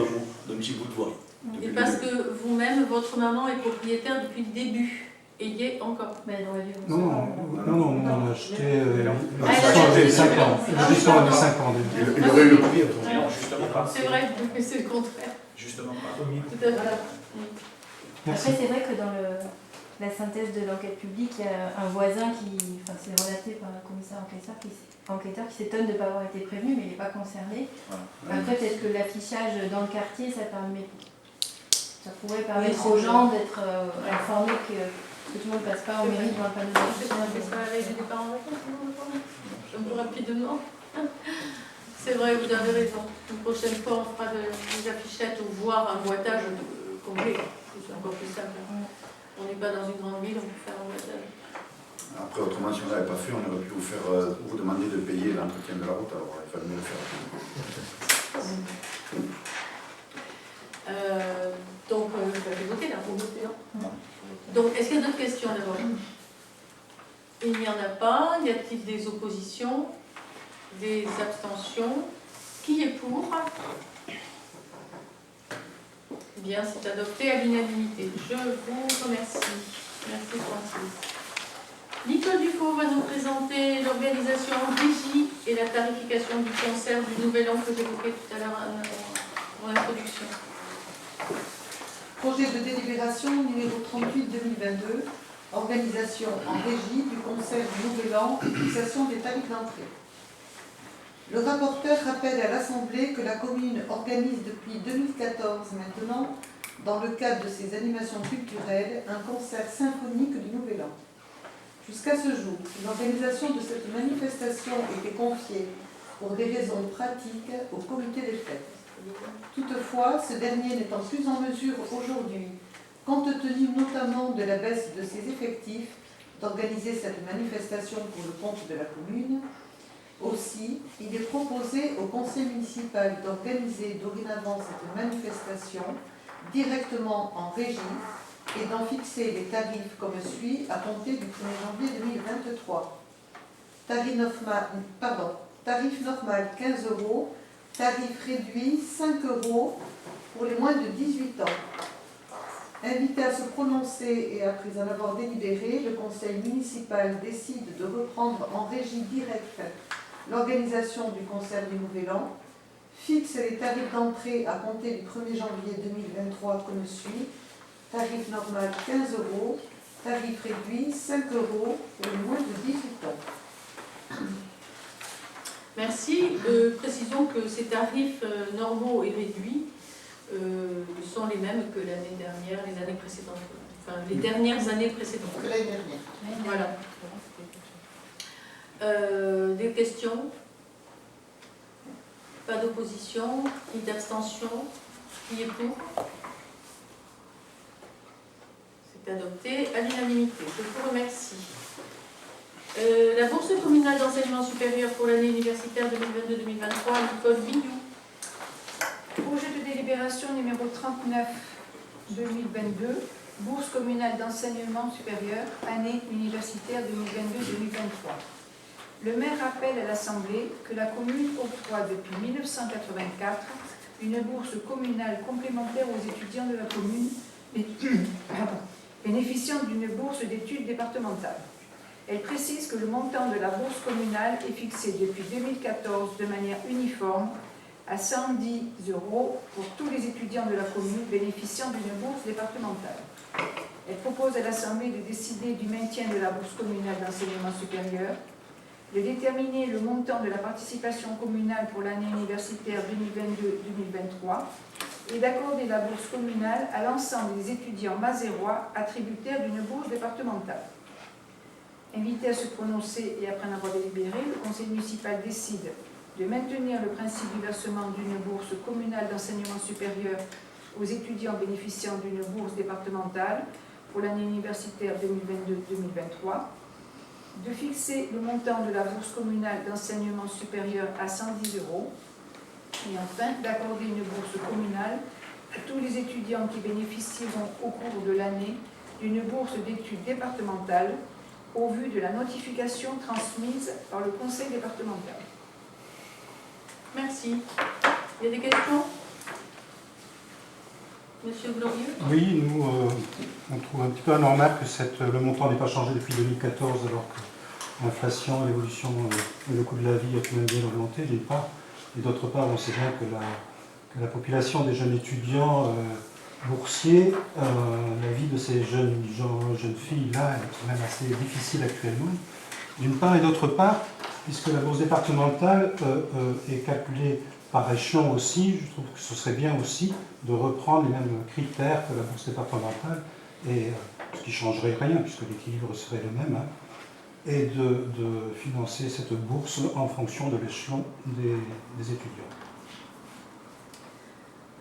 d'un petit bout de voirie. Et parce que vous-même, votre maman est propriétaire depuis le début, et y est encore. Non, on a acheté avait 5 ans. Justement, avait 5 ans. Il aurait eu le prix. Non, justement pas. C'est vrai, mais c'est le contraire. Justement pas. Tout à fait. Après, c'est vrai que dans la synthèse de l'enquête publique, il y a un voisin c'est relaté par le commissaire enquêteur qui s'étonne de ne pas avoir été prévenu, mais il n'est pas concerné. Après, peut-être que l'affichage dans le quartier, ça pourrait permettre aux gens d'être informés que tout le monde ne passe pas en mairie devant un panneau d'affichage. Ça va arriver des parents en vacances, un peu rapidement. C'est vrai, vous avez raison. Une prochaine fois, on fera des affichettes ou voir un boitage complet. C'est encore plus simple. On n'est pas dans une grande ville, on peut faire un boitage. Après, autrement, si on ne l'avait pas fait, on aurait pu vous demander de payer l'entretien de la route, alors il fallait mieux le faire. Donc, vous avez voté là, pour voter, non? Donc, est-ce qu'il y a d'autres questions d'abord? Il n'y en a pas. Y a-t-il des oppositions? Des abstentions? Qui est pour? Bien, c'est adopté à l'unanimité. Je vous remercie. Merci Francis. Nicole Dufault va nous présenter l'organisation en régie et la tarification du concert du Nouvel An que j'évoquais tout à l'heure en introduction. Projet de délibération numéro 38-2022, organisation en régie du concert du Nouvel An et fixation des tarifs d'entrée. Le rapporteur rappelle à l'Assemblée que la commune organise depuis 2014 maintenant, dans le cadre de ses animations culturelles, un concert symphonique du Nouvel An. Jusqu'à ce jour, l'organisation de cette manifestation était confiée, pour des raisons pratiques, au comité des fêtes. Toutefois, ce dernier n'étant plus en mesure aujourd'hui, compte tenu notamment de la baisse de ses effectifs, d'organiser cette manifestation pour le compte de la commune. Aussi, il est proposé au conseil municipal d'organiser dorénavant cette manifestation directement en régie et d'en fixer les tarifs comme suit à compter du 1er janvier 2023. Tarif normal 15 €, tarif réduit 5 € pour les moins de 18 ans. Invité à se prononcer et après en avoir délibéré, le conseil municipal décide de reprendre en régie directe l'organisation du concert du Nouvel An, fixe les tarifs d'entrée à compter du 1er janvier 2023 comme suit. Tarif normal 15 €, tarif réduit 5 € pour les moins de 18 ans. Merci. Précisons que ces tarifs normaux et réduits sont les mêmes que l'année dernière, les années précédentes, enfin les dernières années précédentes. Que l'année dernière. Voilà. Des questions? Pas d'opposition, ni d'abstention. Qui est pour? C'est adopté à l'unanimité. Je vous remercie. La bourse communale d'enseignement supérieur pour l'année universitaire 2022-2023, Nicole Bignou. Projet de délibération numéro 39-2022, bourse communale d'enseignement supérieur, année universitaire 2022-2023. Le maire rappelle à l'Assemblée que la commune octroie depuis 1984 une bourse communale complémentaire aux étudiants de la commune bénéficiant d'une bourse d'études départementales. Elle précise que le montant de la bourse communale est fixé depuis 2014 de manière uniforme à 110 € pour tous les étudiants de la commune bénéficiant d'une bourse départementale. Elle propose à l'Assemblée de décider du maintien de la bourse communale d'enseignement supérieur, de déterminer le montant de la participation communale pour l'année universitaire 2022-2023 et d'accorder la bourse communale à l'ensemble des étudiants mazérois attributaires d'une bourse départementale. Invité à se prononcer et après en avoir délibéré, le conseil municipal décide de maintenir le principe du versement d'une bourse communale d'enseignement supérieur aux étudiants bénéficiant d'une bourse départementale pour l'année universitaire 2022-2023, de fixer le montant de la bourse communale d'enseignement supérieur à 110 € et enfin d'accorder une bourse communale à tous les étudiants qui bénéficieront au cours de l'année d'une bourse d'études départementale au vu de la notification transmise par le conseil départemental. Merci. Il y a des questions? Monsieur Glorieux? Oui, nous, on trouve un petit peu anormal que le montant n'ait pas changé depuis 2014, alors que l'inflation, l'évolution et le coût de la vie a tout de même bien augmenté, d'une part. Et d'autre part, on sait bien que la population des jeunes étudiants boursiers, la vie de ces jeunes filles-là est quand même assez difficile actuellement, d'une part. Et d'autre part, puisque la bourse départementale est calculée par échelon aussi, je trouve que ce serait bien aussi de reprendre les mêmes critères que la bourse départementale, et ce qui ne changerait rien, puisque l'équilibre serait le même, hein, et de financer cette bourse en fonction de l'échelon des étudiants.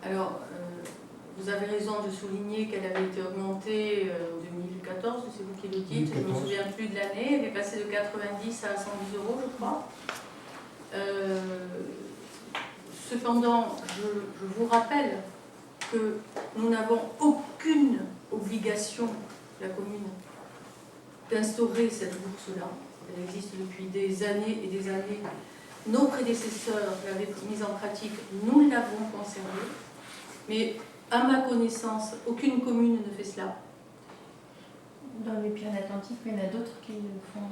Alors, vous avez raison de souligner qu'elle avait été augmentée en 2014, c'est vous qui le dites, je ne me souviens plus de l'année, elle est passée de 90 à 110 €, je crois. Cependant, je vous rappelle que nous n'avons aucune obligation, la commune, d'instaurer cette bourse-là. Elle existe depuis des années et des années. Nos prédécesseurs l'avaient mise en pratique, nous l'avons conservée. Mais à ma connaissance, aucune commune ne fait cela. Dans les Pyrénées-Atlantiques, il y en a d'autres qui le font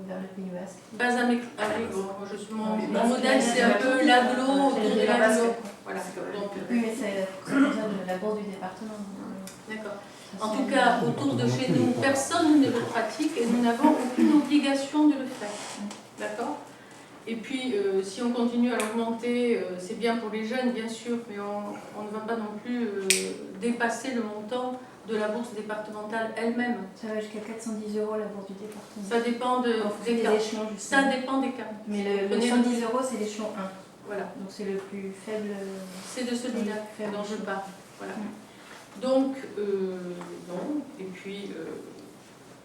vers le Pays Basque. Pas à mes... mon modèle, c'est un peu l'agglo autour de l'agglo. Voilà. Oui, mais ça concerne la bourse du département. D'accord. En tout cas, autour de chez nous, personne ne le pratique et nous n'avons aucune obligation de le faire. D'accord ? Et puis, si on continue à l'augmenter, c'est bien pour les jeunes, bien sûr, mais on ne va pas non plus dépasser le montant de la bourse départementale elle-même. Ça va jusqu'à 410 € la bourse du département. Ça dépend des cas. Ça dépend des cas. Mais le 110 € c'est l'échelon 1. Voilà. Donc c'est le plus faible. C'est de celui-là dont je parle. Voilà. Donc, non. Et puis,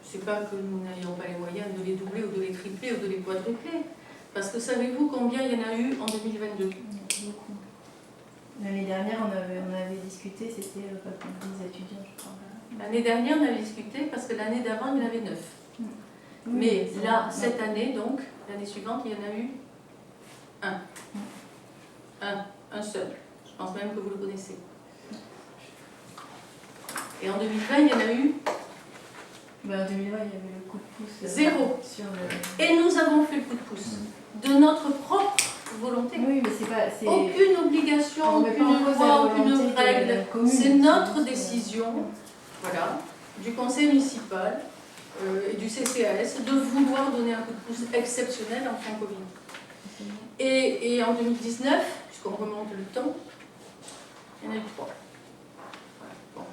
c'est pas que nous n'ayons pas les moyens de les doubler ou de les tripler ou de les quadrupler. Parce que savez-vous combien il y en a eu en 2022? Beaucoup. L'année dernière, on avait discuté, c'était pas pour les étudiants, je crois. L'année dernière, on avait discuté parce que l'année d'avant, il y en avait 9. Mais là, cette année, donc, l'année suivante, il y en a eu 1. Un seul. Je pense même que vous le connaissez. Et en 2020, il y en a eu En 2020, il y avait le coup de pouce. 0. Sur le... Et nous avons fait le coup de pouce. De notre propre volonté. Oui, mais c'est pas... Aucune obligation, aucune loi, aucune règle. C'est notre décision, voilà, du conseil municipal et du CCAS de vouloir donner un coup de pouce exceptionnel en fin Covid. Et en 2019, puisqu'on remonte le temps, il y en a eu 3. Voilà, bon.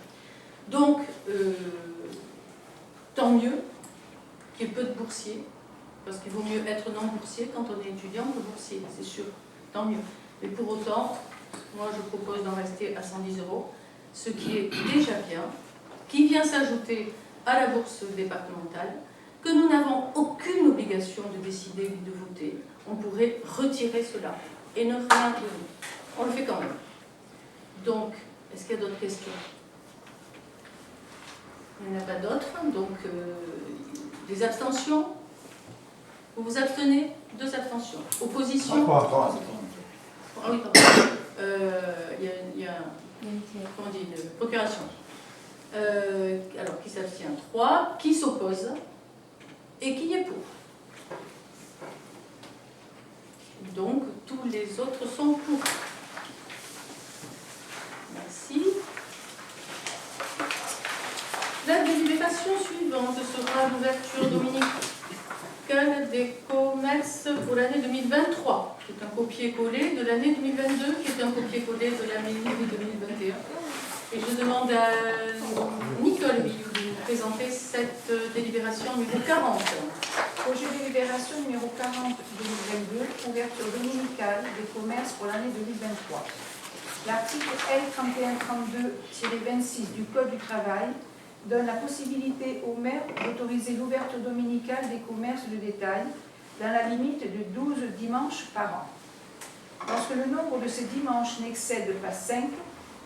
Donc, tant mieux qu'il y ait peu de boursiers, parce qu'il vaut mieux être non boursier quand on est étudiant que boursier, c'est sûr, tant mieux. Mais pour autant, moi je propose d'en rester à 110 €, ce qui est déjà bien, qui vient s'ajouter à la bourse départementale, que nous n'avons aucune obligation de décider ou de voter. On pourrait retirer cela et ne rien donner. On le fait quand même. Donc, est-ce qu'il y a d'autres questions? Il n'y en a pas d'autres, donc des abstentions? Vous vous abstenez? 2 abstentions. Opposition? 3. Ah oui, pardon. Il y a comment on dit, une procuration. Alors, qui s'abstient? 3. Qui s'oppose? Et qui est pour? Donc, tous les autres sont pour. Merci. La délibération suivante sera l'ouverture dominicale des commerces pour l'année 2023, qui est un copier-coller de l'année 2022, qui est un copier-coller de l'année 2021. Et je demande à Nicole Villou de nous présenter cette délibération numéro 40. Projet de délibération numéro 40 2022, ouverture dominicale des commerces pour l'année 2023. L'article L3132-26 du Code du travail donne la possibilité au maire d'autoriser l'ouverture dominicale des commerces de détail dans la limite de 12 dimanches par an. Lorsque le nombre de ces dimanches n'excède pas 5,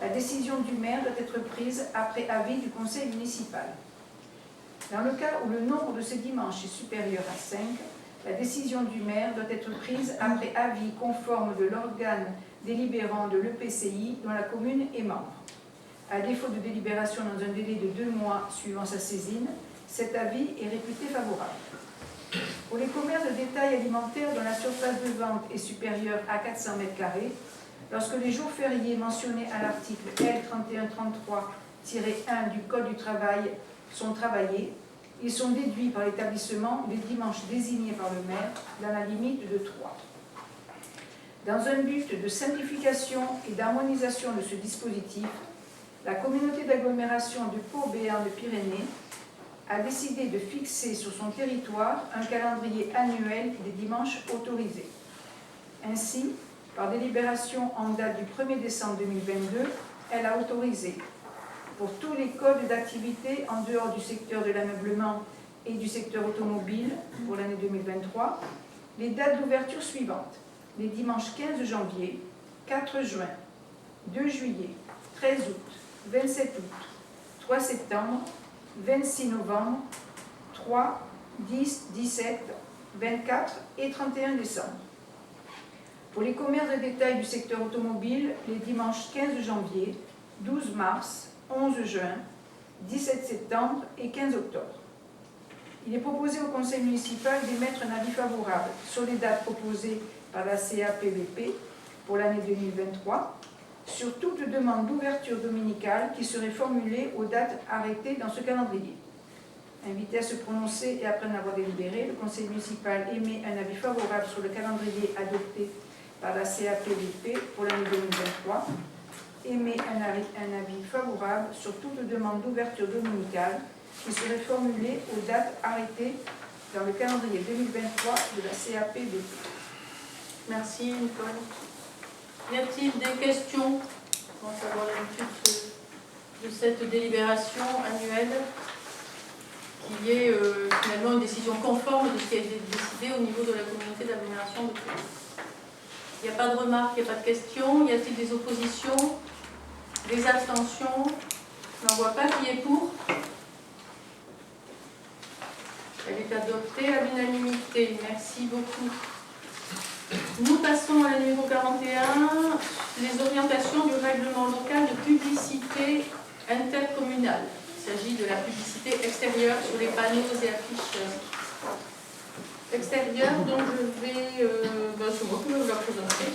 la décision du maire doit être prise après avis du conseil municipal. Dans le cas où le nombre de ces dimanches est supérieur à 5, la décision du maire doit être prise après avis conforme de l'organe délibérant de l'EPCI dont la commune est membre. À défaut de délibération dans un délai de 2 mois suivant sa saisine, cet avis est réputé favorable. Pour les commerces de détail alimentaire dont la surface de vente est supérieure à 400 m², lorsque les jours fériés mentionnés à l'article L3133-1 du Code du travail sont travaillés, ils sont déduits par l'établissement des dimanches désignés par le maire dans la limite de 3. Dans un but de simplification et d'harmonisation de ce dispositif, la communauté d'agglomération de Pau-Béarn-de-Pyrénées a décidé de fixer sur son territoire un calendrier annuel des dimanches autorisés. Ainsi, par délibération en date du 1er décembre 2022, elle a autorisé pour tous les codes d'activité en dehors du secteur de l'ameublement et du secteur automobile pour l'année 2023, les dates d'ouverture suivantes: les dimanches 15 janvier, 4 juin, 2 juillet, 13 août, 27 août, 3 septembre, 26 novembre, 3, 10, 17, 24 et 31 décembre. Pour les commerces de détail du secteur automobile, les dimanches 15 janvier, 12 mars, 11 juin, 17 septembre et 15 octobre. Il est proposé au conseil municipal d'émettre un avis favorable sur les dates proposées par la CAPVP pour l'année 2023, sur toute demande d'ouverture dominicale qui serait formulée aux dates arrêtées dans ce calendrier. Invité à se prononcer et après en avoir délibéré, le conseil municipal émet un avis favorable sur le calendrier adopté par la CAPVP pour l'année 2023, émet un avis favorable sur toute demande d'ouverture dominicale qui serait formulée aux dates arrêtées dans le calendrier 2023 de la CAPVP. Merci Nicole. Y a-t-il des questions concernant la lecture de cette délibération annuelle qui est finalement une décision conforme de ce qui a été décidé au niveau de la communauté d'agglomération de Pau? Il n'y a pas de remarques, il n'y a pas de questions. Y a-t-il des oppositions? Des abstentions? Je n'en vois pas. Qui est pour? Elle est adoptée à l'unanimité. Merci beaucoup. Nous passons à la numéro 41, les orientations du règlement local de publicité intercommunale. Il s'agit de la publicité extérieure sur les panneaux et affiches extérieures, donc je vais, c'est moi qui vais vous la présenter.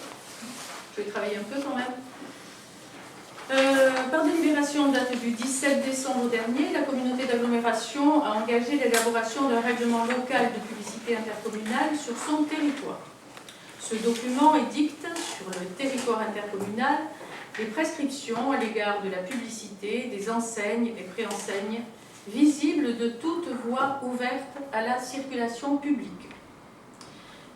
Je vais travailler un peu quand même. Par délibération en date du 17 décembre dernier, la communauté d'agglomération a engagé l'élaboration d'un règlement local de publicité intercommunale sur son territoire. Ce document édicte sur le territoire intercommunal les prescriptions à l'égard de la publicité, des enseignes et préenseignes visibles de toute voie ouverte à la circulation publique.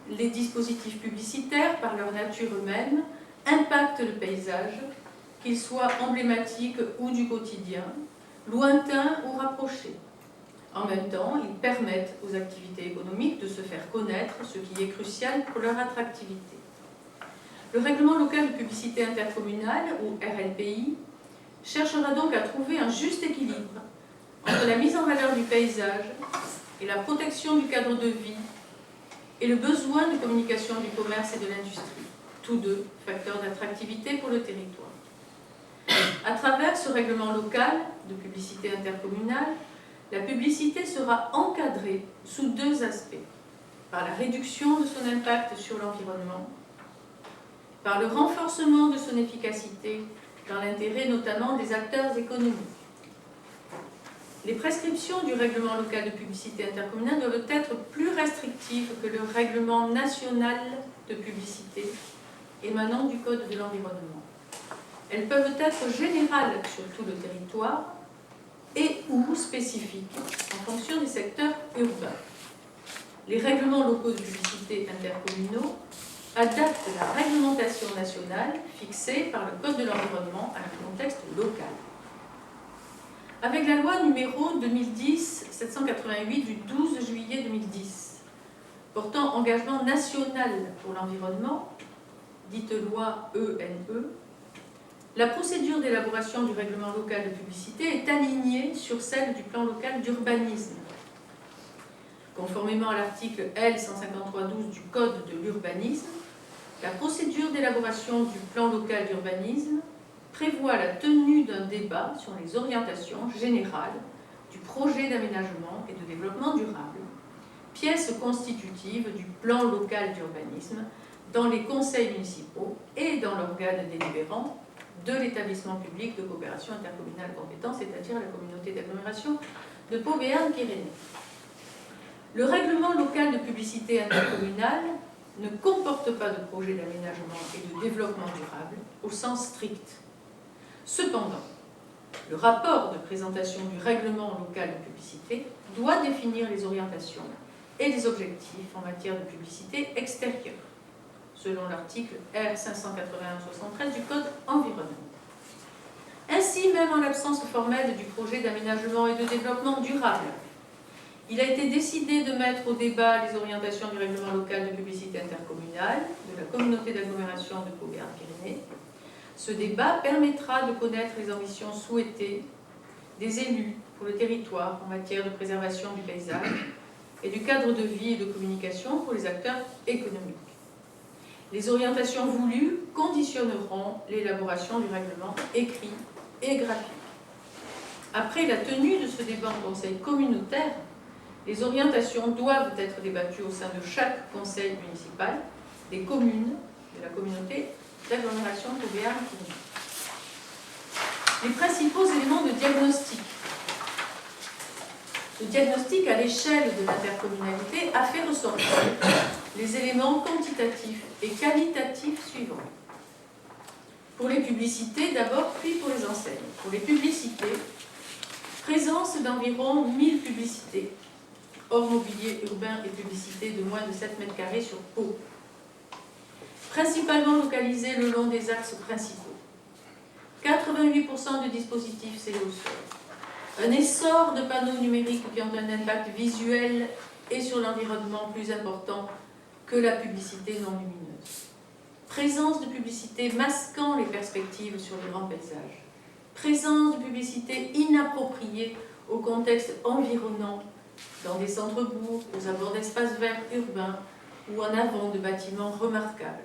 Les dispositifs publicitaires, par leur nature même, impactent le paysage, qu'il soit emblématique ou du quotidien, lointain ou rapproché. En même temps, ils permettent aux activités économiques de se faire connaître, ce qui est crucial pour leur attractivité. Le règlement local de publicité intercommunale, ou RLPI, cherchera donc à trouver un juste équilibre entre la mise en valeur du paysage et la protection du cadre de vie et le besoin de communication du commerce et de l'industrie, tous deux facteurs d'attractivité pour le territoire. À travers ce règlement local de publicité intercommunale, la publicité sera encadrée sous deux aspects. Par la réduction de son impact sur l'environnement, par le renforcement de son efficacité dans l'intérêt notamment des acteurs économiques. Les prescriptions du règlement local de publicité intercommunale doivent être plus restrictives que le règlement national de publicité émanant du Code de l'environnement. Elles peuvent être générales sur tout le territoire et ou spécifiques en fonction des secteurs urbains. Les règlements locaux de publicité intercommunaux adaptent la réglementation nationale fixée par le Code de l'environnement à un contexte local. Avec la loi numéro 2010-788 du 12 juillet 2010 portant engagement national pour l'environnement, dite loi ENE, la procédure d'élaboration du règlement local de publicité est alignée sur celle du plan local d'urbanisme. Conformément à l'article L15312 du Code de l'urbanisme, la procédure d'élaboration du plan local d'urbanisme prévoit la tenue d'un débat sur les orientations générales du projet d'aménagement et de développement durable, pièce constitutive du plan local d'urbanisme dans les conseils municipaux et dans l'organe délibérant de l'établissement public de coopération intercommunale compétent, c'est-à-dire la communauté d'agglomération de Pau Béarn-Pyrénées. Le règlement local de publicité intercommunale ne comporte pas de projet d'aménagement et de développement durable au sens strict. Cependant, le rapport de présentation du règlement local de publicité doit définir les orientations et les objectifs en matière de publicité extérieure, selon l'article R581-73 du Code environnemental. Ainsi, même en l'absence formelle du projet d'aménagement et de développement durable, il a été décidé de mettre au débat les orientations du règlement local de publicité intercommunale de la communauté d'agglomération de Pau Béarn-Pyrénées. Ce débat permettra de connaître les ambitions souhaitées des élus pour le territoire en matière de préservation du paysage et du cadre de vie et de communication pour les acteurs économiques. Les orientations voulues conditionneront l'élaboration du règlement écrit et graphique. Après la tenue de ce débat en conseil communautaire, les orientations doivent être débattues au sein de chaque conseil municipal, des communes, de la communauté d'agglomération de Béarn-Pyrénées. Les principaux éléments de diagnostic. Le diagnostic à l'échelle de l'intercommunalité a fait ressortir les éléments quantitatifs et qualitatifs suivants. Pour les publicités d'abord, puis pour les enseignes. Pour les publicités, présence d'environ 1000 publicités, hors mobilier urbain et publicité de moins de 7 mètres carrés sur Pau, principalement localisées le long des axes principaux. 88% de dispositifs scellés au sol. Un essor de panneaux numériques qui ont un impact visuel et sur l'environnement plus important que la publicité non lumineuse. Présence de publicité masquant les perspectives sur le grand paysage. Présence de publicité inappropriée au contexte environnant dans des centres-bourgs, aux abords d'espaces verts urbains ou en avant de bâtiments remarquables.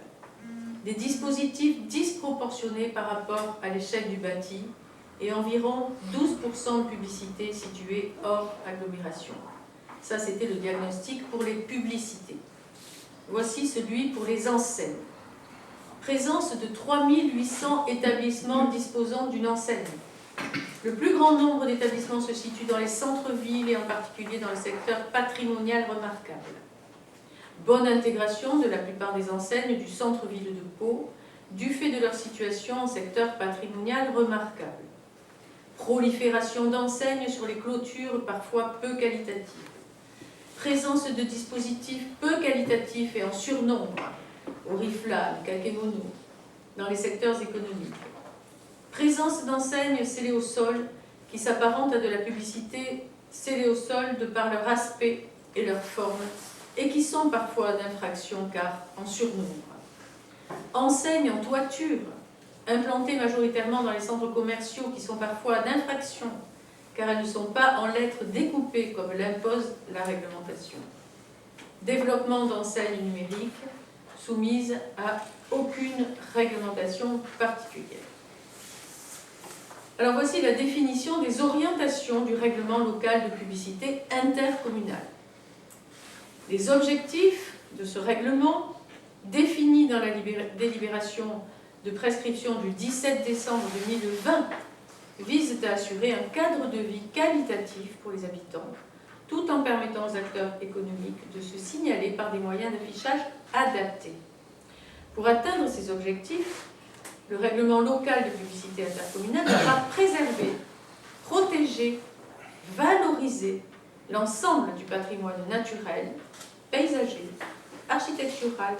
Des dispositifs disproportionnés par rapport à l'échelle du bâti et environ 12% de publicité située hors agglomération. Ça, c'était le diagnostic pour les publicités. Voici celui pour les enseignes. Présence de 3800 établissements disposant d'une enseigne. Le plus grand nombre d'établissements se situe dans les centres-villes et en particulier dans le secteur patrimonial remarquable. Bonne intégration de la plupart des enseignes du centre-ville de Pau, du fait de leur situation en secteur patrimonial remarquable. Prolifération d'enseignes sur les clôtures parfois peu qualitatives. Présence de dispositifs peu qualitatifs et en surnombre, Oriflamme, Kakemono, dans les secteurs économiques. Présence d'enseignes scellées au sol qui s'apparentent à de la publicité scellée au sol de par leur aspect et leur forme et qui sont parfois d'infraction car en surnombre. Enseignes en toiture, implantées majoritairement dans les centres commerciaux qui sont parfois d'infraction car elles ne sont pas en lettres découpées comme l'impose la réglementation. Développement d'enseignes numériques soumises à aucune réglementation particulière. Alors voici la définition des orientations du règlement local de publicité intercommunale. Les objectifs de ce règlement, définis dans la délibération de prescription du 17 décembre 2020, visent à assurer un cadre de vie qualitatif pour les habitants, tout en permettant aux acteurs économiques de se signaler par des moyens d'affichage adaptés. Pour atteindre ces objectifs, le règlement local de publicité intercommunale devra préserver, protéger, valoriser l'ensemble du patrimoine naturel, paysager, architectural,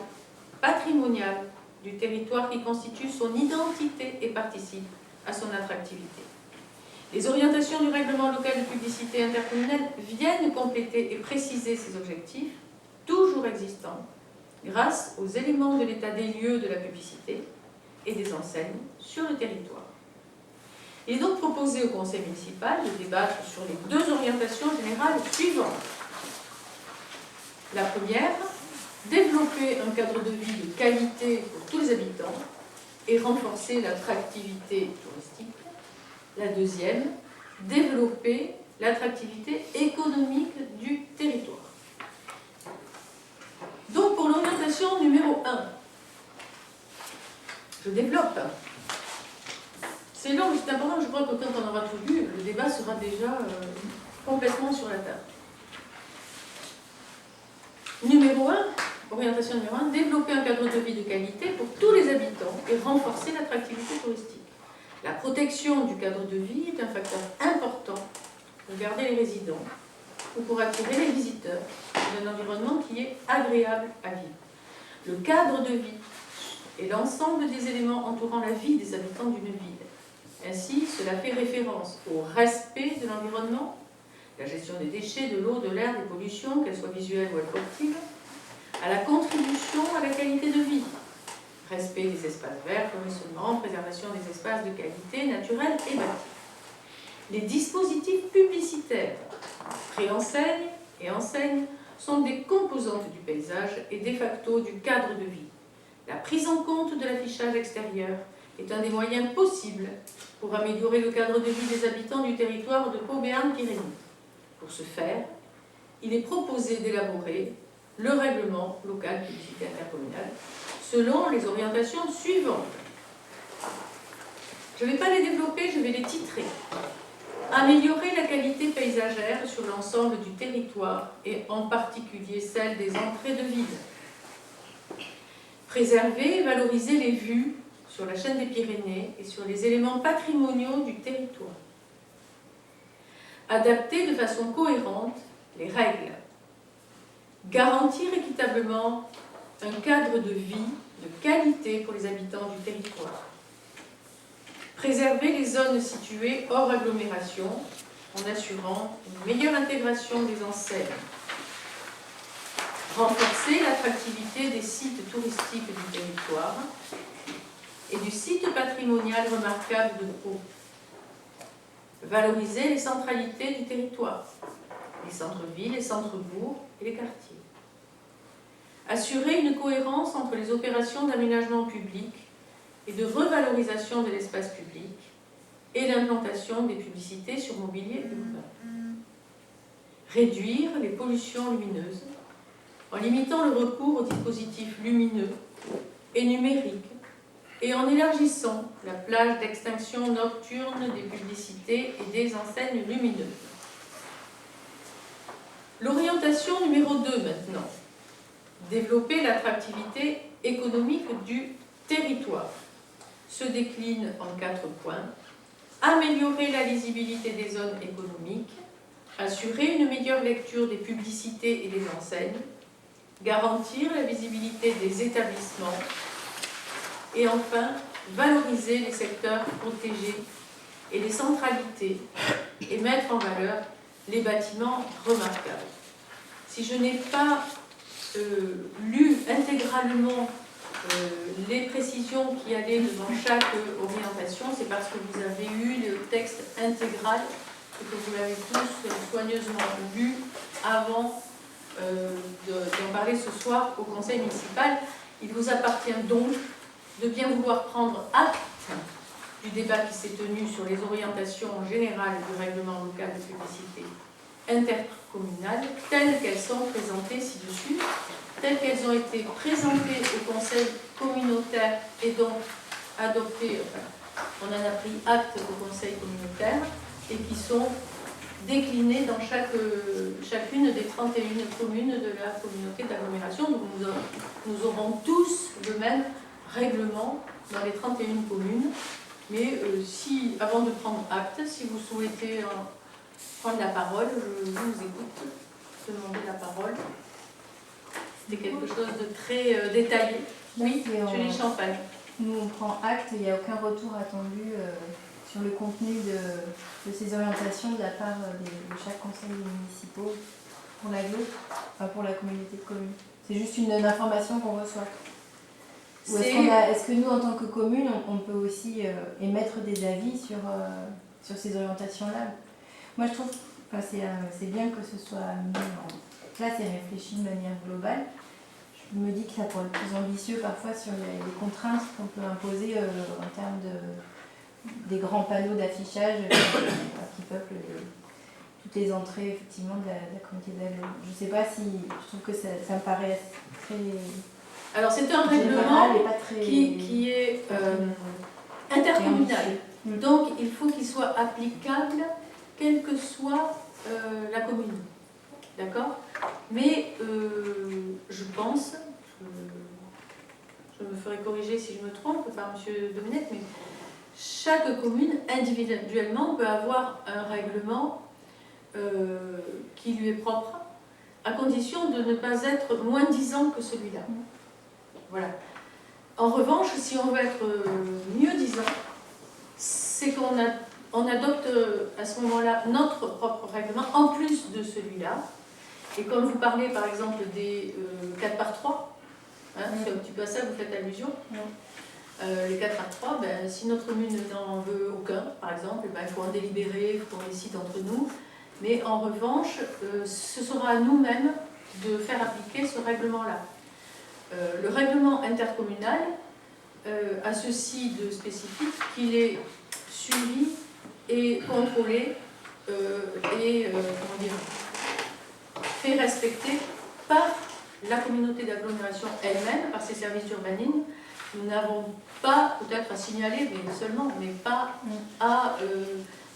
patrimonial du territoire qui constitue son identité et participe à son attractivité. Les orientations du règlement local de publicité intercommunale viennent compléter et préciser ces objectifs, toujours existants, grâce aux éléments de l'état des lieux de la publicité et des enseignes sur le territoire. Il est donc proposé au conseil municipal de débattre sur les deux orientations générales suivantes. La première, développer un cadre de vie de qualité pour tous les habitants et renforcer l'attractivité touristique. La deuxième, développer l'attractivité économique du territoire. Donc pour l'orientation numéro 1, je développe. C'est long, mais c'est important, je crois que quand on aura tout lu, le débat sera déjà complètement sur la table. Numéro 1, orientation numéro 1, développer un cadre de vie de qualité pour tous les habitants et renforcer l'attractivité touristique. La protection du cadre de vie est un facteur important pour garder les résidents ou pour attirer les visiteurs dans un environnement qui est agréable à vivre. Le cadre de vie est l'ensemble des éléments entourant la vie des habitants d'une ville. Ainsi, cela fait référence au respect de l'environnement, la gestion des déchets, de l'eau, de l'air, des pollutions, qu'elles soient visuelles ou olfactives, à la contribution à la qualité de vie, respect des espaces verts, ruissellement, préservation des espaces de qualité naturelle et bâtis. Les dispositifs publicitaires, préenseignes et enseignes, sont des composantes du paysage et de facto du cadre de vie. La prise en compte de l'affichage extérieur est un des moyens possibles pour améliorer le cadre de vie des habitants du territoire de Pau-Béarn-Pyrénées. Pour ce faire, il est proposé d'élaborer le règlement local de publicité intercommunale selon les orientations suivantes. Je ne vais pas les développer, je vais les titrer. Améliorer la qualité paysagère sur l'ensemble du territoire et en particulier celle des entrées de ville. Préserver et valoriser les vues sur la chaîne des Pyrénées et sur les éléments patrimoniaux du territoire. Adapter de façon cohérente les règles. Garantir équitablement un cadre de vie de qualité pour les habitants du territoire. Préserver les zones situées hors agglomération en assurant une meilleure intégration des enseignes. Renforcer l'attractivité des sites touristiques du territoire et du site patrimonial remarquable de Pau. Valoriser les centralités du territoire, les centres-villes, les centres-bourgs et les quartiers. Assurer une cohérence entre les opérations d'aménagement public et de revalorisation de l'espace public et l'implantation des publicités sur mobilier urbain. Réduire les pollutions lumineuses en limitant le recours aux dispositifs lumineux et numériques et en élargissant la plage d'extinction nocturne des publicités et des enseignes lumineuses. L'orientation numéro 2 maintenant. Développer l'attractivité économique du territoire. Se décline en 4 points. Améliorer la lisibilité des zones économiques, assurer une meilleure lecture des publicités et des enseignes, garantir la visibilité des établissements et enfin valoriser les secteurs protégés et les centralités et mettre en valeur les bâtiments remarquables. Si je n'ai pas lu intégralement les précisions qui allaient devant chaque orientation, c'est parce que vous avez eu le texte intégral et que vous l'avez tous soigneusement lu avant d'en parler ce soir au conseil municipal. Il vous appartient donc de bien vouloir prendre acte du débat qui s'est tenu sur les orientations générales du règlement local de publicité intercommunale telles qu'elles sont présentées ci-dessus, telles qu'elles ont été présentées au conseil communautaire et donc adoptées, enfin, on en a pris acte au conseil communautaire et qui sont déclinées dans chacune des 31 communes de la communauté d'agglomération. Donc nous aurons tous le même règlement dans les 31 communes. Mais si, avant de prendre acte, si vous souhaitez prendre la parole, je vous écoute, demander la parole. C'était quelque chose de très détaillé. Oui, Julie Champagne. Nous, on prend acte, il n'y a aucun retour attendu sur le contenu de ces orientations de la part de chaque conseil municipal pour l'aglo, enfin pour la communauté de communes. C'est juste une information qu'on reçoit. Ou est-ce que nous, en tant que commune, on peut aussi émettre des avis sur ces orientations-là? Moi, je trouve que c'est bien que ce soit mis en place et réfléchi de manière globale. Je me dis que ça pourrait être plus ambitieux parfois sur les contraintes qu'on peut imposer en termes des grands panneaux d'affichage qui peuplent toutes les entrées effectivement de la communauté d'agglo. Je ne sais pas si je trouve que ça me paraît très... Alors c'est un règlement qui est intercommunal. Donc il faut qu'il soit applicable quelle que soit la commune. D'accord? Mais je pense, je me ferai corriger si je me trompe par M. Domenech, mais chaque commune individuellement peut avoir un règlement qui lui est propre, à condition de ne pas être moins disant que celui-là. Voilà. En revanche, si on veut être mieux disant, c'est qu'on adopte à ce moment-là notre propre règlement en plus de celui-là. Et comme vous parlez par exemple des 4x3, hein, c'est un petit peu à ça que vous faites allusion. Les 4x3, ben, si notre commune n'en veut aucun, par exemple, ben, il faut en délibérer, il faut qu'on décide entre nous. Mais en revanche, ce sera à nous-mêmes de faire appliquer ce règlement-là. Le règlement intercommunal a ceci de spécifique qu'il est suivi et contrôlé et comment dire, fait respecter par la communauté d'agglomération elle-même, par ses services d'urbanisme. Nous n'avons pas, peut-être à signaler, mais seulement, mais pas à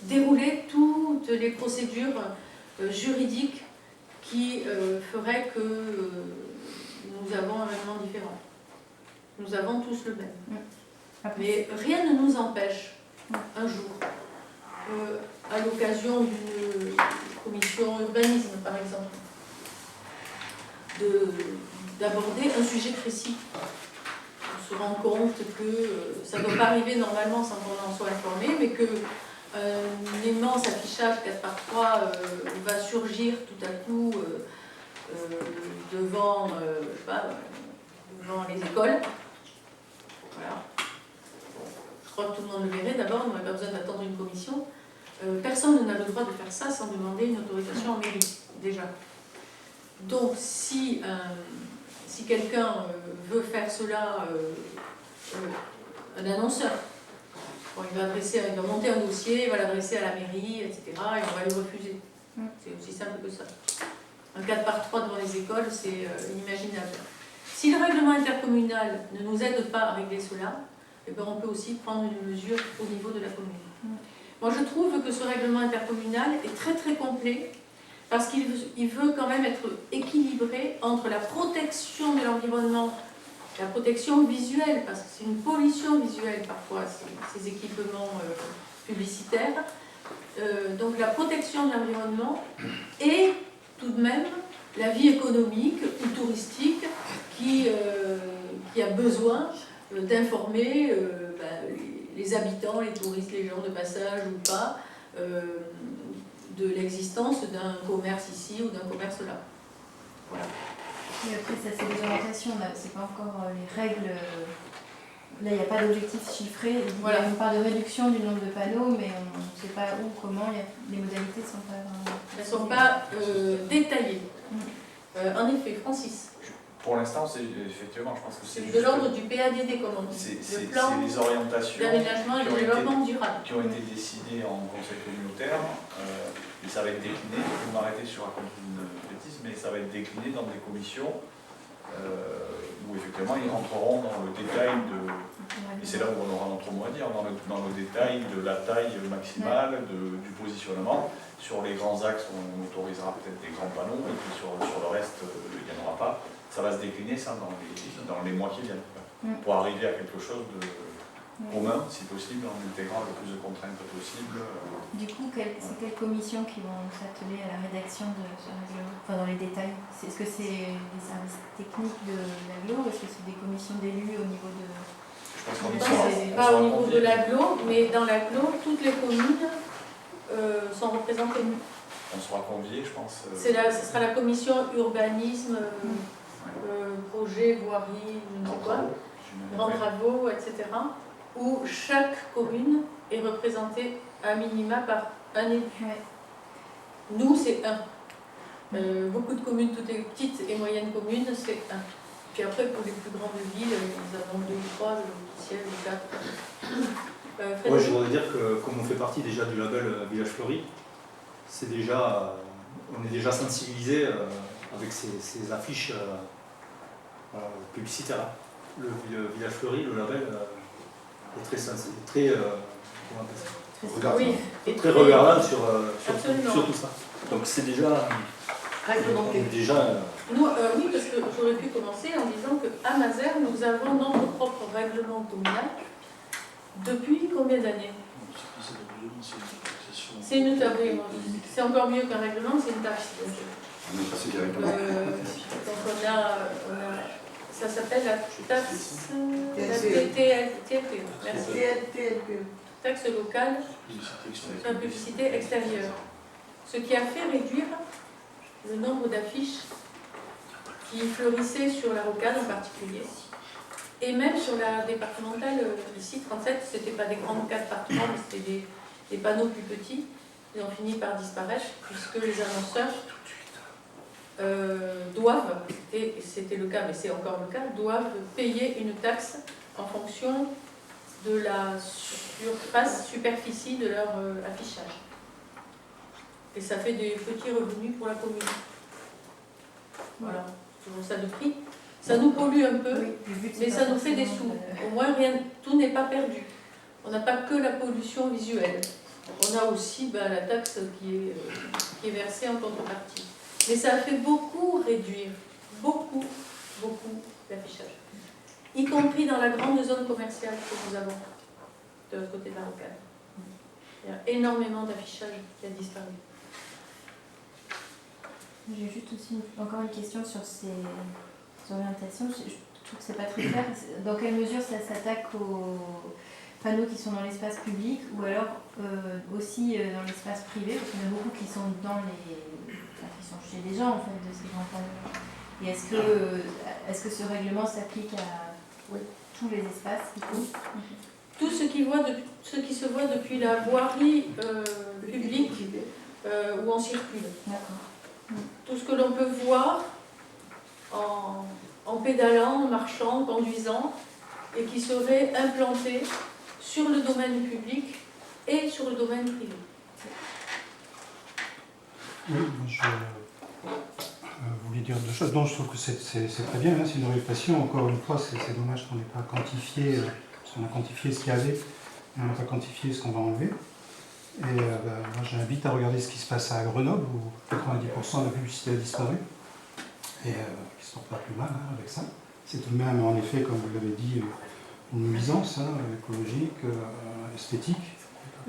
dérouler toutes les procédures juridiques qui feraient que nous avons un règlement différent. Nous avons tous le même. Mais rien ne nous empêche, un jour, à l'occasion d'une commission urbanisme, par exemple, d'aborder un sujet précis. On se rend compte que ça ne doit pas arriver normalement sans qu'on en soit informé, mais qu'un immense affichage 4x3 va surgir tout à coup devant, je sais pas, devant les écoles. Voilà. Je crois que tout le monde le verrait. D'abord, on n'aurait pas besoin d'attendre une commission. Personne n'a le droit de faire ça sans demander une autorisation en mairie, déjà. Donc, si si quelqu'un veut faire cela, un annonceur, bon, il va monter un dossier, il va l'adresser à la mairie, etc. et on va lui refuser. C'est aussi simple que ça. Un 4x3 devant les écoles, c'est inimaginable. Si le règlement intercommunal ne nous aide pas à régler cela, eh bien, on peut aussi prendre une mesure au niveau de la commune. Moi, je trouve que ce règlement intercommunal est très très complet parce qu'il veut quand même être équilibré entre la protection de l'environnement, la protection visuelle, parce que c'est une pollution visuelle parfois, ces équipements publicitaires. Donc la protection de l'environnement et tout de même la vie économique ou touristique qui a besoin d'informer les habitants, les touristes, les gens de passage ou pas, de l'existence d'un commerce ici ou d'un commerce là. Voilà. Et après, ça c'est des orientations, c'est pas encore les règles. Là, il n'y a pas d'objectif chiffré. Voilà. Il y a une part de réduction du nombre de panneaux, mais on ne sait pas où, comment, les modalités ne sont pas vraiment... Elles ne sont pas détaillées. En effet, Francis. Pour l'instant, c'est effectivement, je pense que c'est de l'ordre du PADD, comme on dit. C'est le plan les orientations d'aménagement et de développement durable. Qui ont été décidées en conseil communautaire, et ça va être décliné, vous m'arrêtez sur raconter une bêtise, mais ça va être décliné dans des commissions où effectivement ils rentreront dans le détail de, et c'est là où on aura notre mot à dire, dans le détail de la taille maximale, du positionnement. Sur les grands axes, on autorisera peut-être des grands panneaux, et puis sur le reste, il n'y en aura pas. Ça va se décliner ça dans les mois qui viennent, pour arriver à quelque chose de commun, si possible, en intégrant le plus de contraintes possible. Du coup, c'est quelles commissions qui vont s'atteler à la rédaction de ce règlement, enfin dans les détails? Est-ce que c'est des services techniques de l'agglo ou est-ce que c'est des commissions d'élus au niveau de... Je pense qu'on pas au niveau de l'agglo, mais dans l'agglo, toutes les communes sont représentées. On sera conviés, je pense. Ce sera la commission urbanisme, projet, voirie, je ne sais quoi, grands travaux, etc. où chaque commune est représentée à minima par un élu. Nous, c'est un. Beaucoup de communes, toutes les petites et moyennes communes, c'est un. Puis après, pour les plus grandes villes, nous avons 2 ou 3, officiels, 4. Ouais, je voudrais dire que comme on fait partie déjà du label Village Fleuri, c'est déjà, on est déjà sensibilisé avec ces affiches publicitaires. Le Village Fleuri, le label, est très sensible, très, comment on appelle ça, oui, très regardant sur tout ça. Donc c'est déjà... Nous, oui, parce que j'aurais pu commencer en disant qu'à Mazères, nous avons notre propre règlement communal depuis combien d'années? C'est une taxe. C'est encore mieux qu'un règlement, c'est une taxe. On est passé directement. Donc on a, ça s'appelle la taxe TLP. Merci. Taxe locale sur la publicité extérieure. Ce qui a fait réduire le nombre d'affiches qui fleurissaient sur la rocade en particulier. Et même sur la départementale, ici, 37, ce n'était pas des grands 4 par 3, mais c'était des panneaux plus petits. Ils ont fini par disparaître, puisque les annonceurs doivent, et c'était le cas, mais c'est encore le cas, doivent payer une taxe en fonction de la superficie de leur affichage. Et ça fait des petits revenus pour la commune. Voilà, toujours ça de prix. Ça nous pollue un peu, mais ça nous fait des sous. Au moins, tout n'est pas perdu. On n'a pas que la pollution visuelle. On a aussi la taxe qui est versée en contrepartie. Mais ça a fait beaucoup réduire, beaucoup l'affichage. Y compris dans la grande zone commerciale que nous avons de l'autre côté de la rocade. Il y a énormément d'affichage qui a disparu. J'ai juste aussi encore une question sur ces orientations. Je trouve que c'est pas très clair. Dans quelle mesure ça s'attaque aux panneaux qui sont dans l'espace public ou alors aussi dans l'espace privé, parce qu'il y en a beaucoup qui sont qui sont chez les gens en fait de ces grands panneaux. Et est-ce que ce règlement s'applique à tous les espaces Tout ce qui se voit depuis la voirie publique où on circule. D'accord. Tout ce que l'on peut voir en pédalant, en marchant, en conduisant, et qui seraient implantés sur le domaine public et sur le domaine privé. Oui, je voulais dire deux choses. Donc, je trouve que c'est très bien, hein, c'est une réflexion. Encore une fois, c'est dommage qu'on n'ait pas quantifié, parce qu'on a quantifié ce qu'il y avait, mais on n'a pas quantifié ce qu'on va enlever. Et moi, j'invite à regarder ce qui se passe à Grenoble, où 90% de la publicité a disparu, et qui ne sort pas plus mal hein, avec ça. C'est tout de même, en effet, comme vous l'avez dit, une nuisance hein, écologique, esthétique,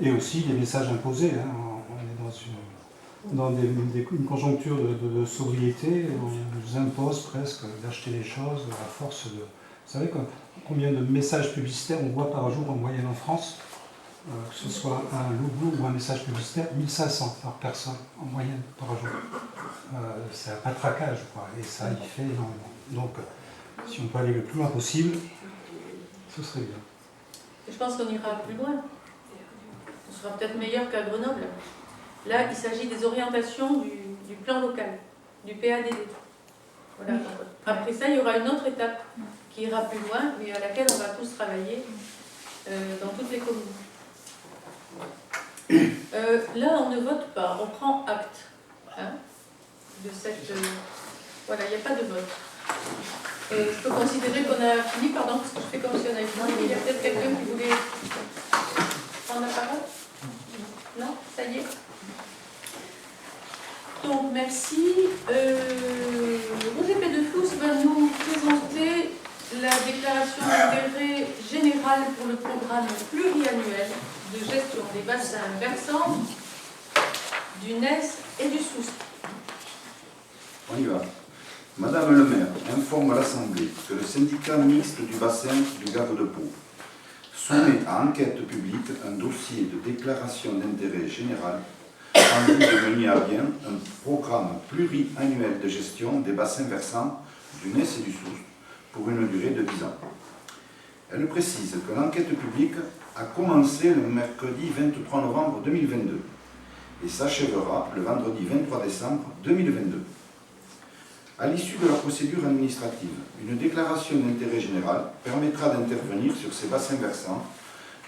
et aussi des messages imposés. Hein. On est dans une conjoncture de sobriété, on nous impose presque d'acheter les choses à force de... Vous savez combien de messages publicitaires on voit par jour en moyenne en France, que ce soit un logo ou un message publicitaire, 1500 par personne en moyenne par jour. C'est un patraquage, quoi, et ça, il fait énormément. Donc, si on peut aller le plus loin possible, ce serait bien. Je pense qu'on ira plus loin. On sera peut-être meilleur qu'à Grenoble. Là, il s'agit des orientations du plan local, du PADD. Voilà. Après ça, il y aura une autre étape qui ira plus loin, mais à laquelle on va tous travailler dans toutes les communes. Là, on ne vote pas, on prend acte hein, de cette... voilà, il n'y a pas de vote. Je peux considérer qu'on a fini, pardon, parce que je fais comme si on avait fini. Il y a peut-être quelqu'un qui voulait prendre la parole? Non? Ça y est? Donc, merci. Roger Pédefous va nous présenter la déclaration d'intérêt général pour le programme pluriannuel de gestion des bassins versants du NES et du SOUST. On y va. Madame le maire informe l'Assemblée que le syndicat mixte du bassin du Gave de Pau soumet à enquête publique un dossier de déclaration d'intérêt général en vue de mener à bien un programme pluriannuel de gestion des bassins versants du NES et du SOUST pour une durée de 10 ans. Elle précise que l'enquête publique a commencé le mercredi 23 novembre 2022 et s'achèvera le vendredi 23 décembre 2022. À l'issue de la procédure administrative, une déclaration d'intérêt général permettra d'intervenir sur ces bassins versants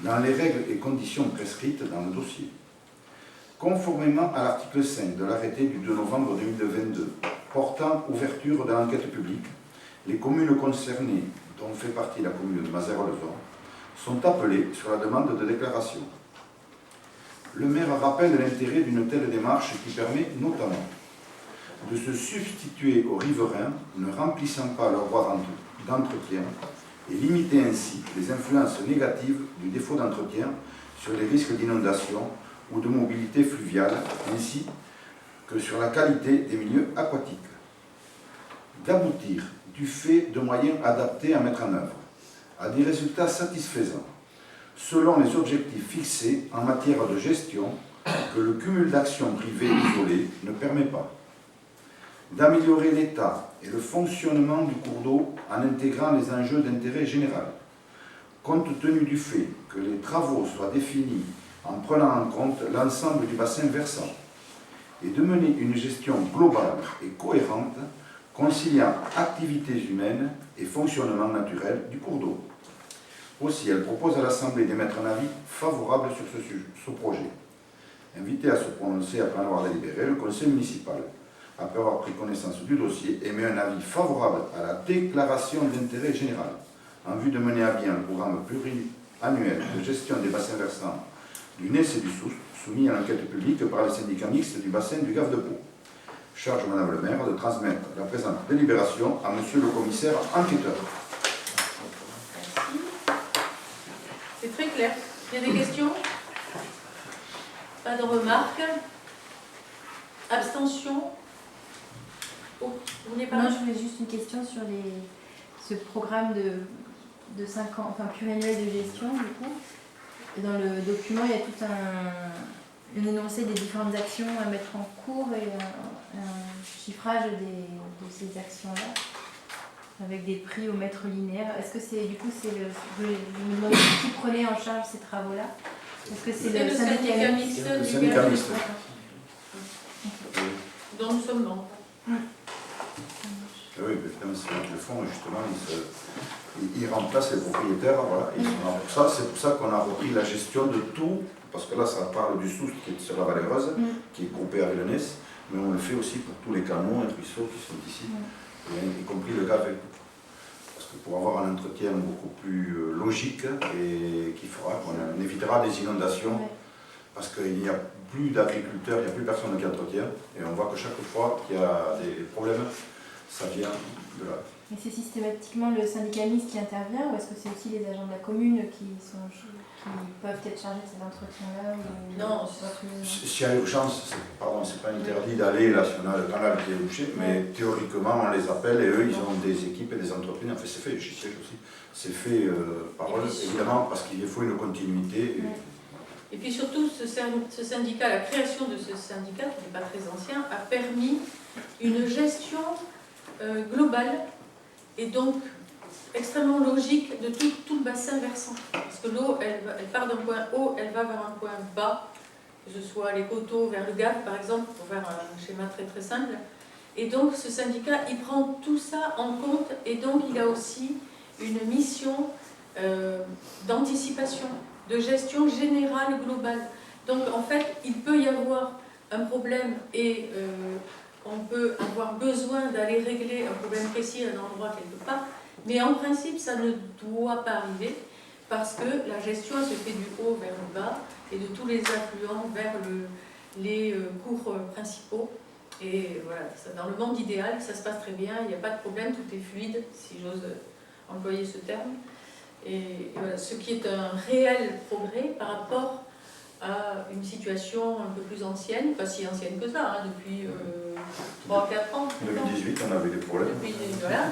dans les règles et conditions prescrites dans le dossier. Conformément à l'article 5 de l'arrêté du 2 novembre 2022 portant ouverture de l'enquête publique, les communes concernées, dont fait partie la commune de Mazères-le-Zon, sont appelées sur la demande de déclaration. Le maire rappelle l'intérêt d'une telle démarche qui permet notamment de se substituer aux riverains ne remplissant pas leurs droits d'entretien et limiter ainsi les influences négatives du défaut d'entretien sur les risques d'inondation ou de mobilité fluviale, ainsi que sur la qualité des milieux aquatiques. D'aboutir, du fait de moyens adaptés à mettre en œuvre, à des résultats satisfaisants, selon les objectifs fixés en matière de gestion que le cumul d'actions privées isolées ne permet pas. D'améliorer l'état et le fonctionnement du cours d'eau en intégrant les enjeux d'intérêt général, compte tenu du fait que les travaux soient définis en prenant en compte l'ensemble du bassin versant, et de mener une gestion globale et cohérente, conciliant activités humaines et fonctionnement naturel du cours d'eau. Aussi, elle propose à l'Assemblée d'émettre un avis favorable sur ce projet. Invité à se prononcer après en avoir délibéré, le conseil municipal, après avoir pris connaissance du dossier, émet un avis favorable à la déclaration d'intérêt général en vue de mener à bien le programme pluriannuel de gestion des bassins versants du NES et du SOUST, soumis à l'enquête publique par le syndicat mixte du bassin du Gave de Pau. Charge Madame le maire de transmettre la présente délibération à Monsieur le commissaire enquêteur. Merci. C'est très clair. Il y a des questions? Pas de remarques? Abstention? Oh, vous n'avez pas... Non, je voulais juste une question sur ce programme de 5 ans, enfin pluriannuel de gestion du coup. Dans le document, il y a tout un énoncé des différentes actions à mettre en cours et un chiffrage de ces actions-là, avec des prix au mètre linéaire. Est-ce que c'est, du coup, c'est je me demande qui prenait en charge ces travaux-là? Est-ce que c'est le syndicat mixte Le syndicat mixte. dont nous sommes membres? oui, évidemment, c'est eux qui le font, et justement, ils remplacent les propriétaires, voilà, ils sont là pour ça. C'est pour ça qu'on a repris la gestion de tout, parce que là, ça parle du Soust qui est sur la Vallée Heureuse, qui est groupé à Villeneuve, mais on le fait aussi pour tous les canaux et ruisseaux qui sont ici, y compris le Gavet. Parce que pour avoir un entretien beaucoup plus logique, et qui fera qu'on évitera des inondations, parce qu'il n'y a plus d'agriculteurs, il n'y a plus personne qui entretient, et on voit que chaque fois qu'il y a des problèmes, ça vient de là. Mais c'est systématiquement le syndicat mixte qui intervient, ou est-ce que c'est aussi les agents de la commune qui peuvent être chargés de cet entretien-là? Non, s'il y a urgence, c'est pas interdit d'aller là si on a le canal qui est bouché, mais théoriquement on les appelle et eux ils ont des équipes et des entreprises. En fait c'est fait, j'y siège aussi, c'est fait par eux, évidemment parce qu'il faut une continuité. Et puis surtout, ce syndicat, la création de ce syndicat, qui n'est pas très ancien, a permis une gestion globale et donc extrêmement logique de tout le bassin versant. Parce que l'eau, elle part d'un point haut, elle va vers un point bas, que ce soit les coteaux vers le Gave, par exemple, pour faire un schéma très très simple. Et donc ce syndicat, il prend tout ça en compte et donc il a aussi une mission d'anticipation, de gestion générale globale. Donc en fait, il peut y avoir un problème et on peut avoir besoin d'aller régler un problème précis à un endroit quelque part, mais en principe, ça ne doit pas arriver parce que la gestion elle se fait du haut vers le bas et de tous les affluents vers les cours principaux. Et voilà, dans le monde idéal, ça se passe très bien, il n'y a pas de problème, tout est fluide, si j'ose employer ce terme. Et voilà, ce qui est un réel progrès par rapport à une situation un peu plus ancienne, pas si ancienne que ça, hein, depuis 3-4 ans. En 2018, on avait des problèmes. Voilà,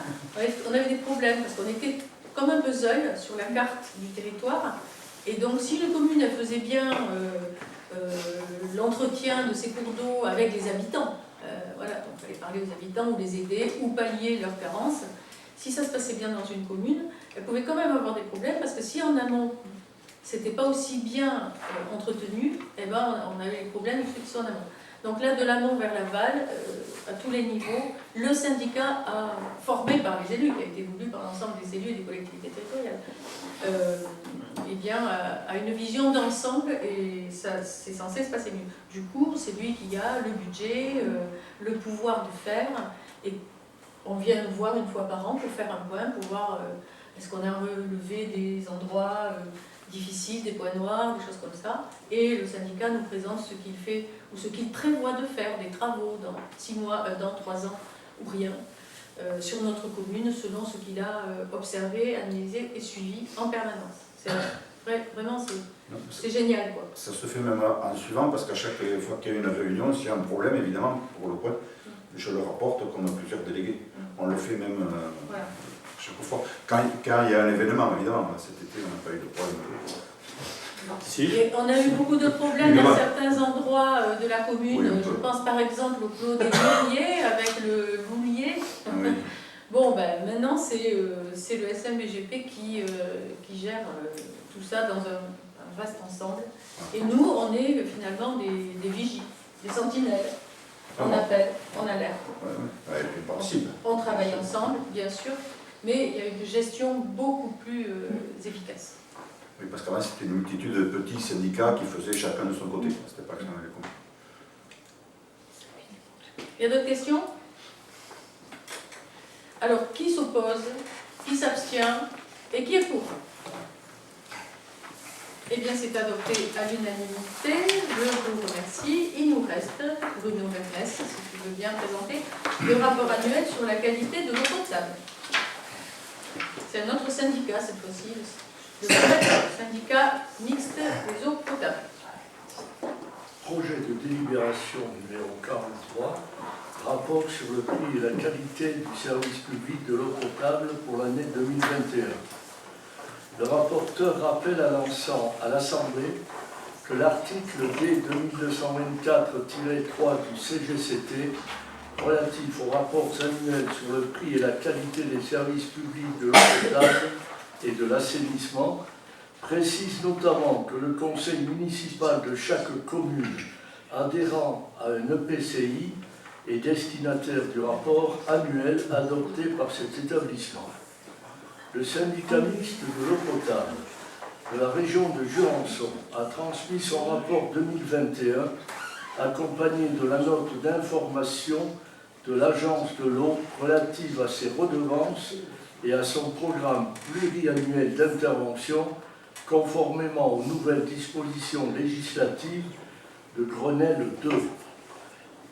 on avait des problèmes parce qu'on était comme un puzzle sur la carte du territoire. Et donc, si les communes elles faisaient bien l'entretien de ces cours d'eau avec les habitants, voilà, donc il fallait parler aux habitants ou les aider ou pallier leurs carences. Si ça se passait bien dans une commune, elle pouvait quand même avoir des problèmes parce que si en amont, c'était pas aussi bien entretenu, eh ben, on avait les problèmes qui sont en amont. Donc là, de l'amont vers l'aval, à tous les niveaux, le syndicat formé par les élus, qui a été voulu par l'ensemble des élus et des collectivités territoriales, eh bien, a une vision d'ensemble et c'est censé se passer mieux. Du coup, c'est lui qui a le budget, le pouvoir de faire, et on vient nous voir une fois par an pour faire un point, pour voir est-ce qu'on a relevé des endroits difficiles, des points noirs, des choses comme ça. Et le syndicat nous présente ce qu'il fait ou ce qu'il prévoit de faire, des travaux dans 6 mois, dans 3 ans ou rien, sur notre commune, selon ce qu'il a observé, analysé et suivi en permanence. Vraiment, c'est génial, quoi. Ça se fait même en suivant, parce qu'à chaque fois qu'il y a une réunion, s'il y a un problème, évidemment, pour le point, je le rapporte comme plusieurs délégués. On le fait même chaque fois. Quand il y a un événement, évidemment, cet été, on n'a pas eu de problème. Si. Et on a eu beaucoup de problèmes à certains endroits de la commune. Oui, je pense par exemple au Clos des Louliers avec le Loulier. Oui. Bon, ben, maintenant c'est le SMBGP qui gère tout ça dans un vaste ensemble. Et nous, on est finalement des vigies, des sentinelles. On appelle, on alerte. On travaille ensemble, bien sûr, mais il y a une gestion beaucoup plus efficace. Oui, parce qu'avant, c'était une multitude de petits syndicats qui faisaient chacun de son côté. C'était pas que ça avait compris. Il y a d'autres questions? Alors, qui s'oppose? Qui s'abstient? Et qui est pour? Eh bien, c'est adopté à l'unanimité. Je vous remercie. Il nous reste, Bruno Vermès, si tu veux bien présenter, le rapport annuel sur la qualité de l'eau potable. C'est un autre syndicat, cette fois-ci, le syndicat mixte des eaux potables. Projet de délibération numéro 43, rapport sur le prix et la qualité du service public de l'eau potable pour l'année 2021. Le rapporteur rappelle à l'Assemblée que l'article D 2224-3 du CGCT relatif aux rapports annuels sur le prix et la qualité des services publics de l'eau potable et de l'assainissement précise notamment que le conseil municipal de chaque commune adhérant à un EPCI et destinataire du rapport annuel adopté par cet établissement. Le syndicat mixte de l'eau potable de la région de Jurançon a transmis son rapport 2021 accompagné de la note d'information de l'Agence de l'eau relative à ses redevances et à son programme pluriannuel d'intervention conformément aux nouvelles dispositions législatives de Grenelle 2.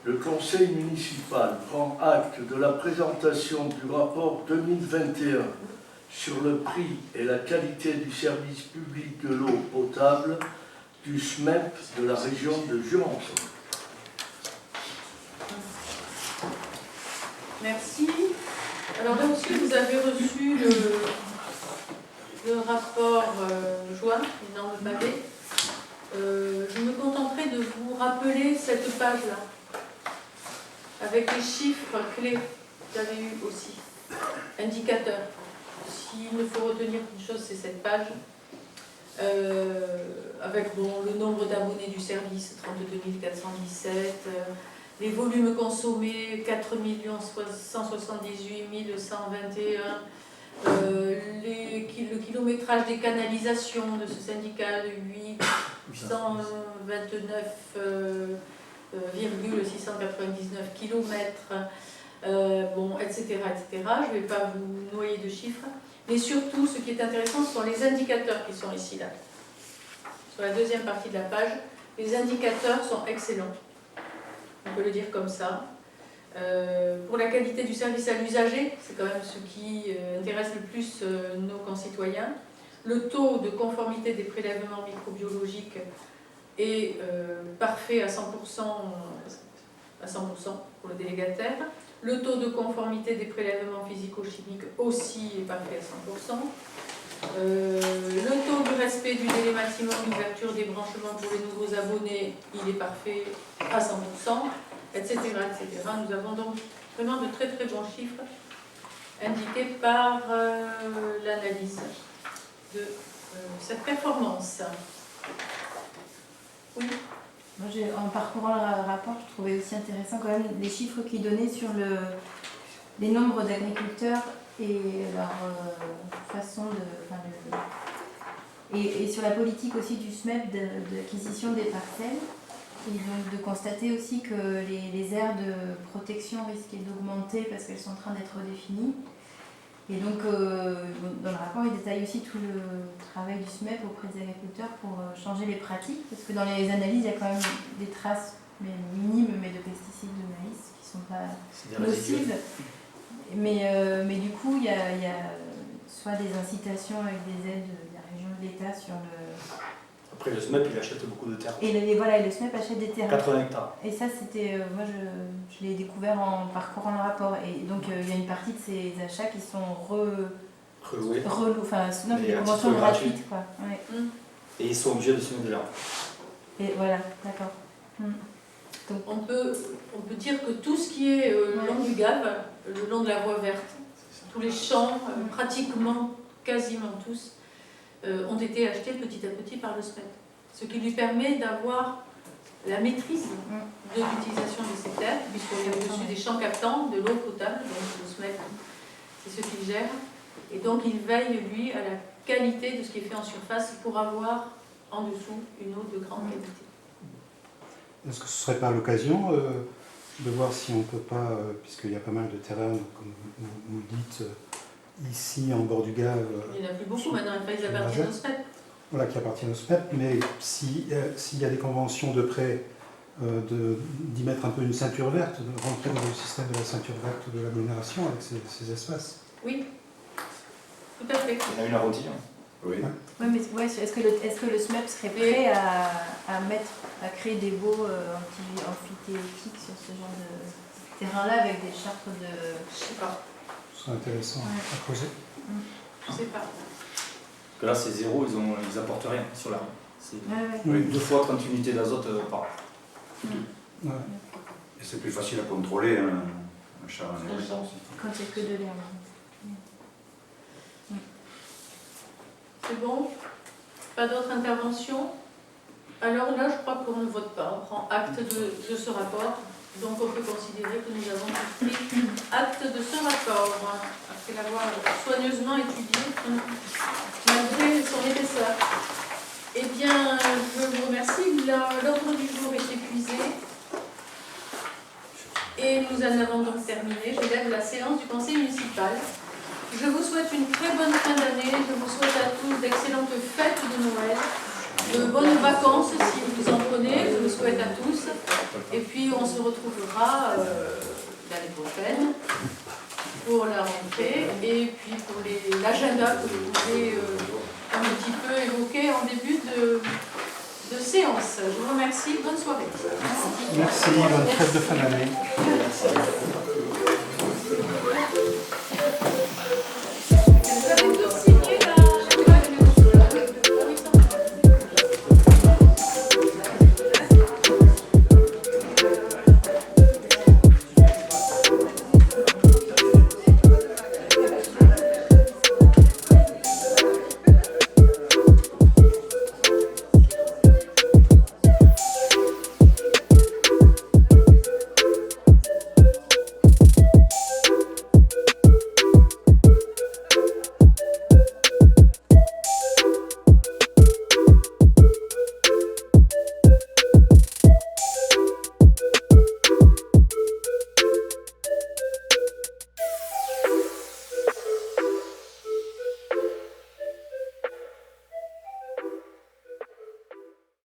Le Conseil municipal prend acte de la présentation du rapport 2021 sur le prix et la qualité du service public de l'eau potable du SMEP de la région de Jurançon. Merci. Alors là aussi, vous avez reçu le rapport joint, les normes pavées. Je me contenterai de vous rappeler cette page-là, avec les chiffres clés que vous avez eu aussi, indicateurs. S'il ne faut retenir qu'une chose, c'est cette page, avec le nombre d'abonnés du service, 32 417, les volumes consommés, 4 178 121, le kilométrage des canalisations de ce syndicat de 829,699 km, etc., etc. Je ne vais pas vous noyer de chiffres. Mais surtout, ce qui est intéressant, ce sont les indicateurs qui sont ici, là. Sur la deuxième partie de la page, les indicateurs sont excellents. On peut le dire comme ça. Pour la qualité du service à l'usager, c'est quand même ce qui intéresse le plus nos concitoyens. Le taux de conformité des prélèvements microbiologiques est parfait à 100% pour le délégataire. Le taux de conformité des prélèvements physico-chimiques aussi est parfait à 100%. Le taux de respect du délai maximum d'ouverture des branchements pour les nouveaux abonnés, il est parfait à 100%, etc., etc. Nous avons donc vraiment de très très bons chiffres indiqués par l'analyse de cette performance. Oui. Moi, en parcourant le rapport, je trouvais aussi intéressant quand même les chiffres qu'il donnait sur les nombres d'agriculteurs et leur façon et sur la politique aussi du SMEP d'acquisition des parcelles. Et donc de constater aussi que les aires de protection risquaient d'augmenter parce qu'elles sont en train d'être redéfinies. Et donc, dans le rapport, il détaille aussi tout le travail du SMEP auprès des agriculteurs pour changer les pratiques, parce que dans les analyses, il y a quand même des traces minimes, mais de pesticides de maïs qui ne sont pas nocives. Mais du coup, il y a soit des incitations avec des aides de la région de l'État sur le... Après, le SMEP, il achète beaucoup de terres. Et le SMEP achète des terrains. 80 hectares. Et ça, c'était... moi, je l'ai découvert en parcourant le rapport. Et donc, il y a une partie de ces achats qui sont reloués. Enfin, non, des conventions gratuites, quoi. Ouais. Et ils sont obligés de se mettre de l'herbe. Et voilà, d'accord. Donc, on peut dire que tout ce qui est le long du Gave, le long de la voie verte, tous les champs, pratiquement, quasiment tous, ont été achetés petit à petit par le SMEP. Ce qui lui permet d'avoir la maîtrise de l'utilisation de ces terres, puisqu'on est au-dessus des champs captants de l'eau potable, donc le SMEP, c'est ce qu'il gère. Et donc il veille, lui, à la qualité de ce qui est fait en surface pour avoir en dessous une eau de grande qualité. Est-ce que ce ne serait pas l'occasion de voir si on ne peut pas, puisqu'il y a pas mal de terrains, comme vous le dites, ici en bord du Gave. Il n'y en a plus beaucoup maintenant, ils appartiennent au SMEP. Voilà, qui appartiennent au SMEP, mais s'il y a des conventions de prêt, d'y mettre un peu une ceinture verte, de rentrer dans le système de la ceinture verte de l'agglomération avec ces espaces. Oui, tout à fait. Il y en a une arrondie. Oui. Ouais, mais est-ce que le SMEP serait prêt à créer des baux amphithéotiques sur ce genre de terrain-là avec des chartes de... Je sais pas. Ce serait intéressant à creuser. Je sais pas. Que là, c'est zéro, ils apportent rien sur l'arbre. C'est 2 fois 30 unités d'azote par an. Ouais. Et c'est plus facile à contrôler un char anaéré. Quand il n'y a que de l'herbe. C'est bon? Pas d'autres interventions? Alors là, je crois qu'on ne vote pas. On prend acte de ce rapport Donc on peut considérer que nous avons pris acte de ce rapport, après l'avoir soigneusement étudié, malgré son épaisseur. Eh bien, je vous remercie. L'ordre du jour est épuisé. Et nous en avons donc terminé. Je lève la séance du conseil municipal. Je vous souhaite une très bonne fin d'année. Je vous souhaite à tous d'excellentes fêtes de Noël, de bonnes vacances si vous en prenez. Je vous souhaite à tous. Et puis on se retrouvera l'année prochaine pour la rentrée et puis pour l'agenda que vous pouvez un petit peu évoquer en début de séance. Je vous remercie. Bonne soirée. Merci, bonne fête de fin d'année.